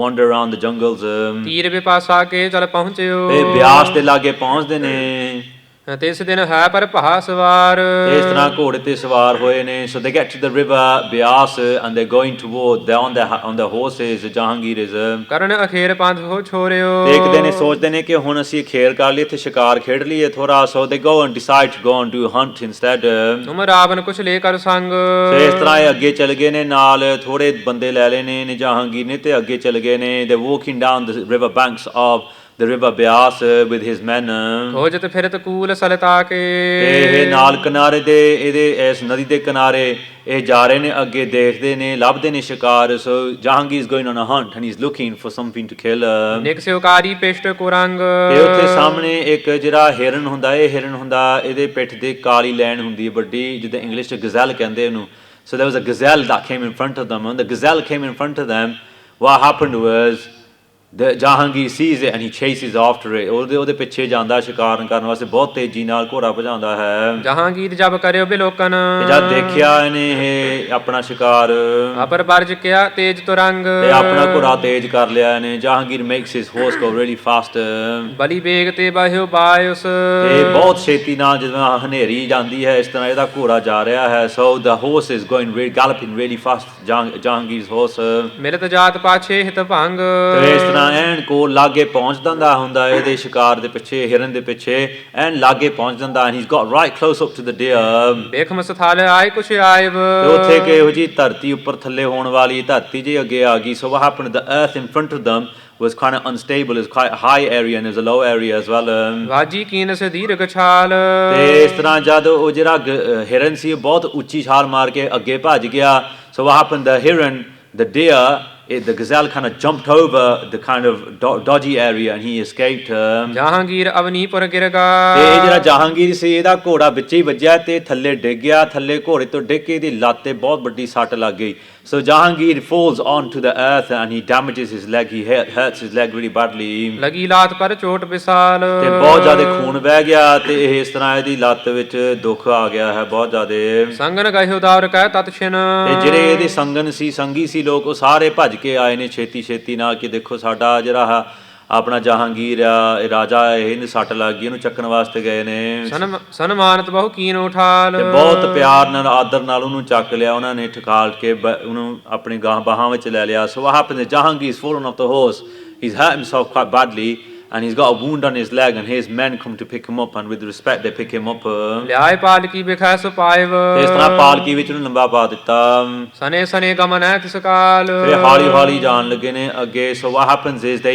wander around the jungles. ਤੀਰ ਵਿਪਾਸਾ ਕੇ ਚਲ ਪਹੁੰਚਿਓ, ਤੇ ਬਿਆਸ ਦੇ ਲਾਗੇ ਪਹੁੰਚਦੇ ਨੇ. ਤਿਸ ਦਿਨ ਹੈ ਪਰ ਭਾ ਸਵਾਰ, ਇਸ ਤਰ੍ਹਾਂ ਘੋੜੇ ਤੇ ਸਵਾਰ ਹੋਏ ਨੇ. So they get to the river Bias and they're going toward, they're on their horses. Jahangir is ਕਰਨ ਅਖੇਰ ਪੰਥ ਹੋ ਛੋਰਿਓ, ਦੇਖਦੇ ਨੇ, ਸੋਚਦੇ ਨੇ ਕਿ ਹੁਣ ਅਸੀਂ ਖੇਲ ਕਰ ਲਈ, ਇੱਥੇ ਸ਼ਿਕਾਰ ਖੇਡ ਲਈਏ ਥੋੜਾ. So they go and decide to go and do hunt instead. ਤੁਮ ਰਾਵਣ ਕੁਛ ਲੈ ਕਰ ਸੰਗ, so ਇਸ ਤਰ੍ਹਾਂ ਇਹ ਅੱਗੇ ਚਲ ਗਏ ਨੇ, ਨਾਲ ਥੋੜੇ ਬੰਦੇ ਲੈ ਲਏ ਨੇ ਜਹਾਂਗੀਰ ਨੇ, ਤੇ ਅੱਗੇ ਚਲ ਗਏ ਨੇ. They're walking down the river banks of the river Bias with his men. ਖੋਜਤ ਫਿਰਤ ਕੂਲ ਸਲਤਾ ਕੇ, ਤੇ ਇਹ ਨਾਲ ਕਿਨਾਰੇ ਦੇ, ਇਹਦੇ ਇਸ ਨਦੀ ਦੇ ਕਿਨਾਰੇ ਇਹ ਜਾ ਰਹੇ ਨੇ, ਅੱਗੇ ਦੇਖਦੇ ਨੇ, ਲੱਭਦੇ ਨੇ ਸ਼ਿਕਾਰ. So Jahangir is going on a hunt and he's looking for something to kill. ਨਿਕਸਿਓਕਾਰੀ ਪਿਸ਼ਟ ਕੁਰੰਗ, ਤੇ ਉੱਥੇ ਸਾਹਮਣੇ ਇੱਕ ਜਿਹੜਾ ਹਿਰਨ ਹੁੰਦਾ, ਇਹ ਹਿਰਨ ਹੁੰਦਾ, ਇਹਦੇ ਪਿੱਠ ਤੇ ਕਾਲੀ ਲੈਣ ਹੁੰਦੀ ਹੈ ਵੱਡੀ, ਜਿੱਦਾਂ ਇੰਗਲਿਸ਼ 'ਚ ਗਜ਼ੈਲ ਕਹਿੰਦੇ ਉਹਨੂੰ. So there was a gazelle that came in front of them. When the gazelle came in front of them, what happened was the Jahangir sees it and he chases after it. ਉਹਦੇ ਪਿੱਛੇ ਜਾਂਦਾ ਸ਼ਿਕਾਰ ਕਰਨ ਵਾਸਤੇ, ਬਹੁਤ ਤੇਜ਼ੀ ਨਾਲ ਘੋੜਾ ਭਜਾਉਂਦਾ ਹੈ. ਜਹਾਂਗੀਰ ਜਬ ਕਰਿਓ ਬਿਲੋਕਨ, ਜਦ ਦੇਖਿਆ ਇਹਨੇ ਇਹ ਆਪਣਾ ਸ਼ਿਕਾਰ, ਅਪਰ ਬਰਜ ਕਿਆ ਤੇਜ ਤੁਰੰਗ, ਤੇ ਆਪਣਾ ਘੋੜਾ ਤੇਜ਼ ਕਰ ਲਿਆ ਇਹਨੇ. Jahangir makes his horse go really fast. ਬਲੀ ਬੇਗ ਤੇ ਬਾਹਿਓ ਬਾਇਸ, ਤੇ ਬਹੁਤ ਛੇਤੀ ਨਾਲ ਜਿਵੇਂ ਹਨੇਰੀ ਜਾਂਦੀ ਹੈ, ਇਸ ਤਰ੍ਹਾਂ ਇਹਦਾ ਘੋੜਾ ਜਾ ਰਿਹਾ ਹੈ. So the horse is galloping really fast, Jahangir's horse. ਮਿਲਤ ਜਾਤ ਪਾਛੇ ਹਿਤ ਭੰਗ, ਤੇ ਇਸ ਤਰ੍ਹਾਂ ਤਰ੍ਹਾਂ ਐਨ ਕੋਲ ਲਾਗੇ ਪਹੁੰਚ ਜਾਂਦਾ ਹੁੰਦਾ ਇਹਦੇ ਸ਼ਿਕਾਰ ਦੇ ਪਿੱਛੇ, ਹਿਰਨ ਦੇ ਪਿੱਛੇ ਐਨ ਲਾਗੇ ਪਹੁੰਚ ਜਾਂਦਾ, and he's got right close up to the deer. ਵੇਖ ਮਸਥਾਲ ਆਏ ਕੁਛ ਆਇਬ, ਤੇ ਉੱਥੇ ਕਿ ਇਹੋ ਜਿਹੀ ਧਰਤੀ ਉੱਪਰ ਥੱਲੇ ਹੋਣ ਵਾਲੀ ਧਰਤੀ ਜੇ ਅੱਗੇ ਆ ਗਈ. So what happened, the earth in front of them was kind of unstable. It was quite a high area and it was a low area as well. ਵਾਜੀ ਕੀਨ ਸੇ ਦੀਰਘ ਛਾਲ, ਤੇ ਇਸ ਤਰ੍ਹਾਂ ਜਦ ਉਹ ਜਿਹੜਾ ਹਿਰਨ ਸੀ ਬਹੁਤ ਉੱਚੀ ਛਾਲ ਮਾਰ ਕੇ ਅੱਗੇ ਭੱਜ ਗਿਆ. So what happened, the hiron, the deer, the gazelle kind of jumped over the kind of dodgy area and he escaped. Jahangir ਅਵਨੀਪੁਰ ਗਿਰਗਾ, ਤੇ ਇਹ ਜਿਹੜਾ ਜਹਾਂਗੀਰ ਸੀ ਇਹਦਾ ਘੋੜਾ ਵਿੱਚੇ ਹੀ ਵੱਜਿਆ ਤੇ ਥੱਲੇ ਡਿੱਗ ਗਿਆ. ਥੱਲੇ ਘੋੜੇ ਤੋਂ ਡਿੱਗ ਕੇ ਇਹਦੀ ਲੱਤ ਤੇ ਬਹੁਤ ਵੱਡੀ ਸੱਟ ਲੱਗ ਗਈ. So Jahangir falls onto the earth and he damages his leg. He hurts his leg really badly. ਲਗੀ ਲਾਤ ਪਰ ਚੋਟ ਵਿਸਾਲ, ਤੇ ਬਹੁਤ ਜ਼ਿਆਦਾ ਖੂਨ ਵਹਿ ਗਿਆ ਤੇ ਇਹ ਇਸ ਤਰ੍ਹਾਂ ਇਹਦੀ ਲੱਤ ਵਿੱਚ ਦੁੱਖ ਆ ਗਿਆ ਹੈ ਬਹੁਤ ਜ਼ਿਆਦਾ. ਸੰਗਨ ਗਏ ਉਦਾਰ ਕਹਿ ਤਤ ਛਿਨ, ਤੇ ਜਿਹੜੇ ਇਹਦੇ ਸੰਗਨ ਸੀ, ਸੰਗੀ ਸੀ ਲੋਕ, ਉਹ ਸਾਰੇ ਭੱਜ ਕੇ ਆਏ ਨੇ ਛੇਤੀ ਛੇਤੀ ਨਾਲ ਕਿ ਦੇਖੋ ਸਾਡਾ ਜਿਹੜਾ ਆਪਣਾ ਜਹਾਂਗੀਰ ਆ, ਇਹ ਰਾਜਾ, ਇਹਨੂੰ ਸੱਟ ਲੱਗ ਗਈ, ਇਹਨੂੰ ਚੱਕਣ ਵਾਸਤੇ ਗਏ ਨੇ. ਸਨਮਾਨਤ ਬਹੁ ਕੀਨ ਉਠਾਲ, ਤੇ ਬਹੁਤ ਪਿਆਰ ਨਾਲ ਆਦਰ ਨਾਲ ਉਹਨੂੰ ਚੱਕ ਲਿਆ ਉਹਨਾਂ ਨੇ, ਠਕਾਲ ਕੇ ਉਹਨੂੰ ਆਪਣੀ ਬਾਹਾਂ ਵਿੱਚ ਲੈ ਲਿਆ. So what happened is Jahangir is fallen off the horse. He's hurt himself quite badly and he's got a wound on his leg and his men come to pick him up and with respect they pick him up. ਲਿਆਏ ਪਾਲਕੀ ਵਿਖੈ ਸੁ ਪਾਇਵ, ਇਸ ਤਰ੍ਹਾਂ ਪਾਲਕੀ ਵਿੱਚ ਉਹਨੂੰ ਲੰਬਾ ਪਾ ਦਿੱਤਾ. ਸਨੇ ਸਨੇ ਗਮਨ ਹੈ ਤਿਸ ਕਾਲ, ਫਿਰ ਹੌਲੀ ਹੌਲੀ ਜਾਣ ਲੱਗੇ ਨੇ ਅੱਗੇ. So what happens is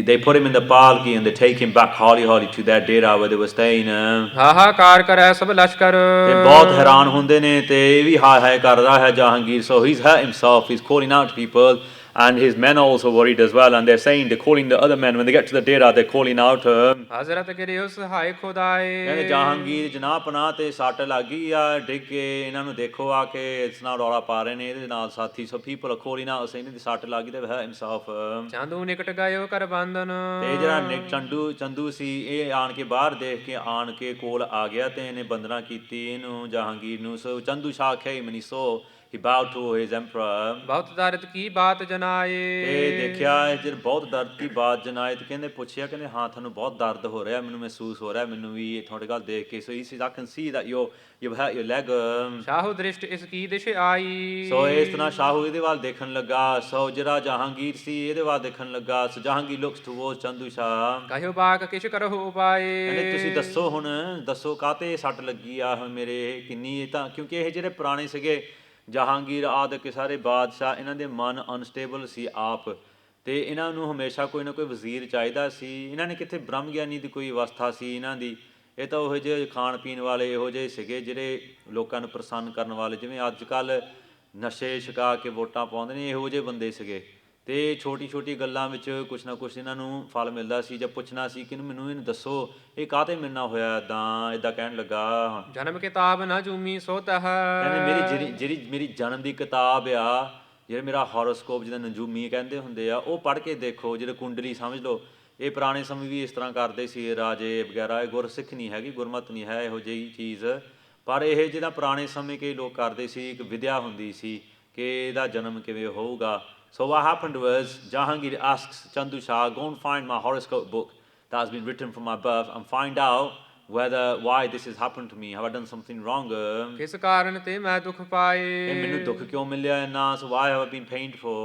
they put him in the palki and they take him back hੌਲੀ to their dera where they were staying. ਹਾਹਾਕਾਰ ਕਰੈ ਸਭ ਲਸ਼ਕਰ, ਤੇ ਬਹੁਤ ਹੈਰਾਨ ਹੁੰਦੇ ਨੇ ਤੇ ਇਹ ਵੀ ਹਾਏ ਕਰ ਰਿਹਾ ਹੈ Jahangir. So he's hurt himself, he's calling out to people and his men are also worried as well and they're calling the other men when they get to the dera, they're calling out. ਹਜ਼ਰਤ ਗਿਰਿਓ ਸਹਾਇ ਖੁਦਾਏ, ਕਹਿੰਦੇ ਜਹਾਂਗੀਰ ਜਨਾਬ ਪਨਾਹ ਤੇ ਸੱਟ ਲੱਗ ਗਈ ਆ, ਡਿੱਗ ਕੇ ਇਹਨਾਂ ਨੂੰ ਦੇਖੋ ਆ ਕੇ ਇਸ ਨਾਲ ਰੌਲਾ ਪਾ ਰਹੇ ਨੇ ਇਹਦੇ ਨਾਲ ਸਾਥੀ. So people are calling out saying ਇਹਦੀ ਸੱਟ ਲੱਗ ਗਈ ਤੇ hurt himself. ਚਾਂਦੂ ਨਿਕਟ ਗਇਓ ਕਰ ਬੰਧਨ, ਤੇ ਜਿਹੜਾ ਚੰਦੂ ਸੀ ਇਹ ਆਣ ਕੇ ਬਾਹਰ ਦੇਖ ਕੇ ਆਣ ਕੇ ਕੋਲ ਆ ਗਿਆ ਤੇ ਇਹਨੇ ਬੰਦਨਾ ਕੀਤੀ ਇਹਨੂੰ ਜਹਾਂਗੀਰ ਨੂੰ. So Chandu Shah came and he saw, he bowed to his emperor. ਬਹੁਤ ਦਰਦ ਕੀ ਬਾਤ ਜਨਾਏ, ਤੇ ਦੇਖਿਆ ਜਦ ਬਹੁਤ ਦਰਦ ਕੀ ਬਾਤ ਜਨਾਏ ਤੇ ਕਹਿੰਦੇ ਪੁੱਛਿਆ, ਕਹਿੰਦੇ ਹਾਂ ਤੁਹਾਨੂੰ ਬਹੁਤ ਦਰਦ ਹੋ ਰਿਹਾ, ਮੈਨੂੰ ਮਹਿਸੂਸ ਹੋ ਰਿਹਾ, ਮੈਨੂੰ ਵੀ ਇਹ ਤੁਹਾਡੇ ਗੱਲ ਦੇਖ ਕੇ. So he says, I can see that you've hurt your leg. Shahu ਦ੍ਰਿਸ਼ਟ ਇਸ ਕੀ ਦਿਸ਼ ਆਈ, ਸੋ ਇਸ ਤਰ੍ਹਾਂ ਸ਼ਾਹੂ ਇਹਦੇ ਵੱਲ ਦੇਖਣ ਲੱਗਾ. ਸੋ ਜਿਹੜਾ ਜਹਾਂਗੀਰ ਸੀ ਇਹਦੇ ਵੱਲ ਦੇਖਣ ਲੱਗਾ. ਸੋ ਜਹਾਂਗੀਰ looks towards ਚੰਦੂ ਸ਼ਾਹ. ਕਹਿਓ ਬਾਕ ਕਿਛ ਕਰਹੁ ਉਪਾਏ, ਕਹਿੰਦੇ ਤੁਸੀਂ ਦੱਸੋ ਹੁਣ, ਦੱਸੋ ਕਾਹਤੇ ਸੱਟ ਲੱਗੀ ਆ ਮੇਰੇ ਕਿੰਨੀ. ਇਹ ਤਾਂ ਕਿਉਂਕਿ ਇਹ ਜਿਹੜੇ ਪੁਰਾਣੇ ਸੀਗੇ ਜਹਾਂਗੀਰ ਆਦਿ ਸਾਰੇ ਬਾਦਸ਼ਾਹ, ਇਹਨਾਂ ਦੇ ਮਨ ਅਨਸਟੇਬਲ ਸੀ ਆਪ, ਤੇ ਇਹਨਾਂ ਨੂੰ ਹਮੇਸ਼ਾ ਕੋਈ ਨਾ ਕੋਈ ਵਜ਼ੀਰ ਚਾਹੀਦਾ ਸੀ. ਇਹਨਾਂ ਨੇ ਕਿੱਥੇ ਬ੍ਰਹਮ ਗਿਆਨੀ ਦੀ ਕੋਈ ਅਵਸਥਾ ਸੀ ਇਹਨਾਂ ਦੀ, ਇਹ ਤਾਂ ਉਹੋ ਜਿਹੇ ਖਾਣ ਪੀਣ ਵਾਲੇ ਇਹੋ ਜਿਹੇ ਸੀਗੇ ਜਿਹੜੇ ਲੋਕਾਂ ਨੂੰ ਪ੍ਰਸੰਨ ਕਰਨ ਵਾਲੇ, ਜਿਵੇਂ ਅੱਜ ਕੱਲ੍ਹ ਨਸ਼ੇ ਛਕਾ ਕੇ ਵੋਟਾਂ ਪਾਉਂਦੇ ਨੇ, ਇਹੋ ਜਿਹੇ ਬੰਦੇ ਸੀਗੇ. ਤੇ ਛੋਟੀ ਛੋਟੀ ਗੱਲਾਂ ਵਿੱਚ ਕੁਛ ਨਾ ਕੁਛ ਇਹਨਾਂ ਨੂੰ ਫਲ ਮਿਲਦਾ ਸੀ. ਜਾਂ ਪੁੱਛਣਾ ਸੀ ਕਿ ਮੈਨੂੰ ਇਹਨੂੰ ਦੱਸੋ ਇਹ ਕਾਹਤੇ ਮਿਲਣਾ ਹੋਇਆ, ਇੱਦਾਂ ਕਹਿਣ ਲੱਗਾ. ਜਨਮ ਕਿਤਾਬ ਨਾ ਜੂਮੀ ਸੋਤ ਹੈ, ਕਹਿੰਦੇ ਜਿਹੜੀ ਮੇਰੀ ਜਨਮ ਦੀ ਕਿਤਾਬ ਆ, ਜਿਹੜਾ ਮੇਰਾ ਹੋਰੋਸਕੋਪ ਜਿਹਦਾ ਨਜੂਮੀ ਕਹਿੰਦੇ ਹੁੰਦੇ ਆ, ਉਹ ਪੜ੍ਹ ਕੇ ਦੇਖੋ, ਜਿਹੜੇ ਕੁੰਡਲੀ ਸਮਝ ਲਓ. ਇਹ ਪੁਰਾਣੇ ਸਮੇਂ ਵੀ ਇਸ ਤਰ੍ਹਾਂ ਕਰਦੇ ਸੀ ਰਾਜੇ ਵਗੈਰਾ. ਇਹ ਗੁਰਸਿੱਖ ਨਹੀਂ ਹੈਗੀ, ਗੁਰਮਤ ਨਹੀਂ ਹੈ ਇਹੋ ਜਿਹੀ ਚੀਜ਼, ਪਰ ਇਹ ਜਿਹੜਾ ਪੁਰਾਣੇ ਸਮੇਂ ਕਈ ਲੋਕ ਕਰਦੇ ਸੀ, ਇੱਕ ਵਿਦਿਆ ਹੁੰਦੀ ਸੀ ਕਿ ਇਹਦਾ ਜਨਮ ਕਿਵੇਂ ਹੋਊਗਾ. So what happened was Jahangir asks Chandu Shah, go and find my horoscope book that has been written from my birth and find out why this has happened to me. Have I done something wrong? ਕਿਸ ਕਾਰਨ ਤੇ ਮੈਂ ਦੁੱਖ ਪਾਏ, ਮੈਨੂੰ ਦੁੱਖ ਕਿਉਂ ਮਿਲਿਆ ਇੰਨਾ. So why have I been pained for?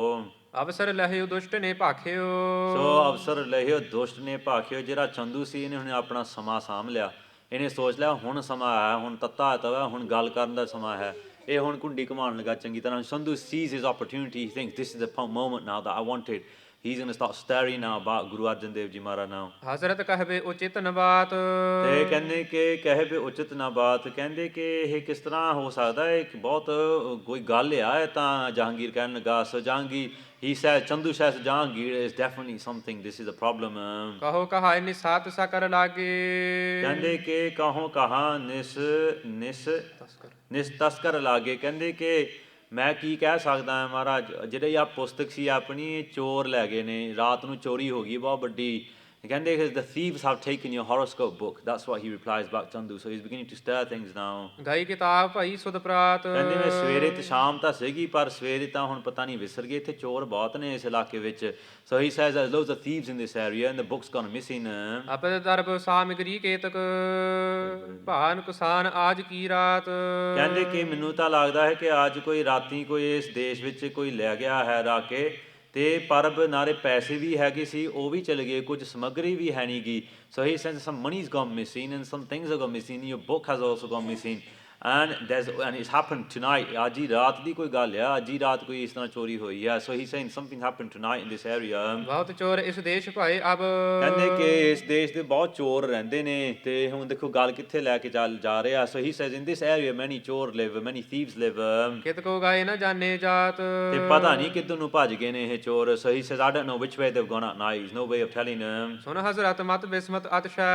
ਅਵਸਰ ਲਹਿਓ ਦੁਸ਼ਟ ਨੇ ਭਾਖਿਓ, ਸੋ ਅਵਸਰ ਲਹਿਓ ਦੁਸ਼ਟ ਨੇ ਭਾਖਿਓ. ਜਿਹੜਾ ਚੰਦੂ ਸੀ ਇਹਨੇ ਹੁਣ ਆਪਣਾ ਸਮਾਂ ਸਾਂਭ ਲਿਆ, ਇਹਨੇ ਸੋਚ ਲਿਆ ਹੁਣ ਸਮਾਂ ਆਇਆ, ਹੁਣ ਤੱਤਾ ਤਵਾ, ਹੁਣ ਗੱਲ ਕਰਨ ਦਾ ਸਮਾਂ ਹੈ. ਇਹ ਹੁਣ ਕੁੰਡੀ ਘੁਮਾਉਣ ਲੱਗਾ ਚੰਗੀ ਤਰ੍ਹਾਂ. Chandu sees his opportunity. He thinks this is the moment now that I wanted. He's going to start stirring now about Guru Arjan Dev Ji Maharaj now. ਹਜ਼ਰਤ ਕਹਿਵੇ ਉਚਿਤ ਨ ਬਾਤ, ਤੇ ਕਹਿੰਦੇ ਕਿ ਕਹਿਵੇ ਉਚਿਤ ਨਾ ਬਾਤ. ਕਹਿੰਦੇ ਕਿ ਇਹ ਕਿਸ ਤਰ੍ਹਾਂ ਹੋ ਸਕਦਾ ਹੈ, ਇੱਕ ਬਹੁਤ ਕੋਈ ਗੱਲ ਆ ਇਹ ਤਾਂ. ਜਹਾਂਗੀਰ ਕਹਿਣ ਲੱਗਾ. ਸੋ Jahangir he says, Chandu says Jahangir is definitely something, this is a problem. ਕਹੋ ਕਹਾਇ ਨਿਸਾਤ ਸਾ ਕਰ ਲਾਗੇ, ਕਹਿੰਦੇ ਕਿ ਕਹੋ ਕਹਾ ਨਿਸ ਤਸਕਰ ਲਾਗੇ. ਕਹਿੰਦੇ ਕਿ ਮੈਂ ਕੀ ਕਹਿ ਸਕਦਾ ਹਾਂ ਮਹਾਰਾਜ, ਜਿਹੜੇ ਆ ਪੁਸਤਕ ਸੀ ਆਪਣੀ ਚੋਰ ਲੈ ਗਏ ਨੇ, ਰਾਤ ਨੂੰ ਚੋਰੀ ਹੋ ਗਈ ਬਹੁਤ ਵੱਡੀ. ਕਹਿੰਦੇ the thieves have taken your horoscope book. That's what he replies back Chandu. So he's beginning to stir things now. ਗਈ ਕਿਤਾਬ ਭਾਈ ਸੁਧ ਪ੍ਰਾਤ, ਕਹਿੰਦੇ ਮੈਂ ਸਵੇਰੇ ਤੇ ਸ਼ਾਮ ਤਾਂ ਸੀਗੀ ਪਰ ਸਵੇਰੇ ਤਾਂ ਹੁਣ ਪਤਾ ਨਹੀਂ ਵਿਸਰ ਗਏ, ਇੱਥੇ ਚੋਰ ਬਹੁਤ ਨੇ ਇਸ ਇਲਾਕੇ ਵਿੱਚ. So he says there's loads of thieves in this area and the book's gone missing. ਆਪੇ ਦਰਬ ਸਾਮਗਰੀ ਕੇਤਕ ਭਾਨ ਕੁਸਾਨ ਆਜ ਕੀ ਰਾਤ. ਕਹਿੰਦੇ ਕਿ ਮੈਨੂੰ ਤਾਂ ਲੱਗਦਾ ਹੈ ਕਿ ਅੱਜ ਕੋਈ ਰਾਤੀ ਕੋਈ ਇਸ ਦੇਸ਼ ਵਿੱਚ ਕੋਈ ਲੈ ਗਿਆ ਹੈ ਰਾਕੇ, ਤੇ ਪਰ ਨਾਲੇ ਪੈਸੇ ਵੀ ਹੈਗੇ ਸੀ, ਉਹ ਵੀ ਚਲੇ ਗਏ, ਕੁਝ ਸਮੱਗਰੀ ਵੀ ਹੈ ਨਹੀਂ ਗੀ। So he says some money's gone missing and some things have gone missing. Your book has also gone missing. And it's happened tonight. ਅੱਜ ਹੀ ਰਾਤ ਦੀ ਕੋਈ ਗੱਲ ਆ, ਅੱਜ ਹੀ ਰਾਤ ਕੋਈ ਇਸ ਤਰ੍ਹਾਂ ਚੋਰੀ ਹੋਈ ਆ। So he's saying something happened tonight in this area. ਬਹੁਤ ਚੋਰ ਇਸ ਦੇਸ਼ ਭਾਏ ਅਬ। ਕਹਿੰਦੇ ਕਿ ਇਸ ਦੇਸ਼ ਦੇ ਬਹੁਤ ਚੋਰ ਰਹਿੰਦੇ ਨੇ, ਤੇ ਹੁਣ ਦੇਖੋ ਗੱਲ ਕਿੱਥੇ ਲੈ ਕੇ ਜਾ ਰਿਹਾ। So he says in this area many ਚੋਰ live, many thieves live. ਕਿਤ ਕੋ ਗਾਏ ਨਾ ਜਾਣੇ ਜਾਤ। ਤੇ ਪਤਾ ਨਹੀਂ ਕਿੱਧਰ ਨੂੰ ਭੱਜ ਗਏ ਨੇ ਇਹ ਚੋਰ। So he says I don't know which way they've gone at night. There's no way of telling them. ਸੁਣ ਹਜ਼ਰਤ ਮਤ ਬਿਸਮਤ ਅਤਸ਼ੈ।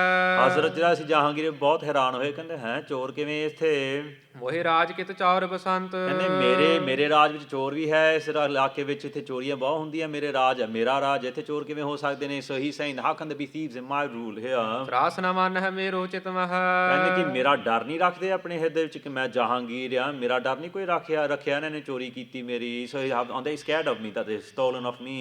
ਹਜ਼ਰਤ ਜਿਹੜਾ ਸੀ ਜਹਾਂਗੀਰ ਬਹੁਤ ਹੈਰਾਨ ਹੋਏ, ਕਹਿੰਦੇ ਹੈ ਚੋਰ ਕਿਵੇਂ ਇੱਥੇ? ਮੋਹਿ ਰਾਜ ਕਿਤ ਚੌਰ ਬਸੰਤ। ਕਹਿੰਦੇ ਮੇਰੇ ਰਾਜ ਵਿੱਚ ਚੋਰ ਵੀ ਹੈ, ਇਸ ਇਲਾਕੇ ਵਿੱਚ ਇੱਥੇ ਚੋਰੀਆਂ ਬਹੁਤ ਹੁੰਦੀਆਂ, ਮੇਰੇ ਰਾਜ ਹੈ, ਮੇਰਾ ਰਾਜ, ਇੱਥੇ ਚੋਰ ਕਿਵੇਂ ਹੋ ਸਕਦੇ ਨੇ? So he's saying how can there be thieves in my rule here? ਤਰਾਸ ਨਾ ਮਨ ਹੈ ਮੇਰੋ ਚਿਤ ਮਹ। ਕਹਿੰਦੇ ਕਿ ਮੇਰਾ ਡਰ ਨਹੀਂ ਰੱਖਦੇ ਆਪਣੇ ਹਿਰਦੇ ਵਿੱਚ ਕਿ ਮੈਂ ਜਹਾਂਗੀਰ ਆ, ਮੇਰਾ ਡਰ ਨਹੀਂ ਕੋਈ ਰੱਖਿਆ ਇਹਨਾਂ ਨੇ ਚੋਰੀ ਕੀਤੀ ਮੇਰੀ। So they scared of me that they've stolen of me.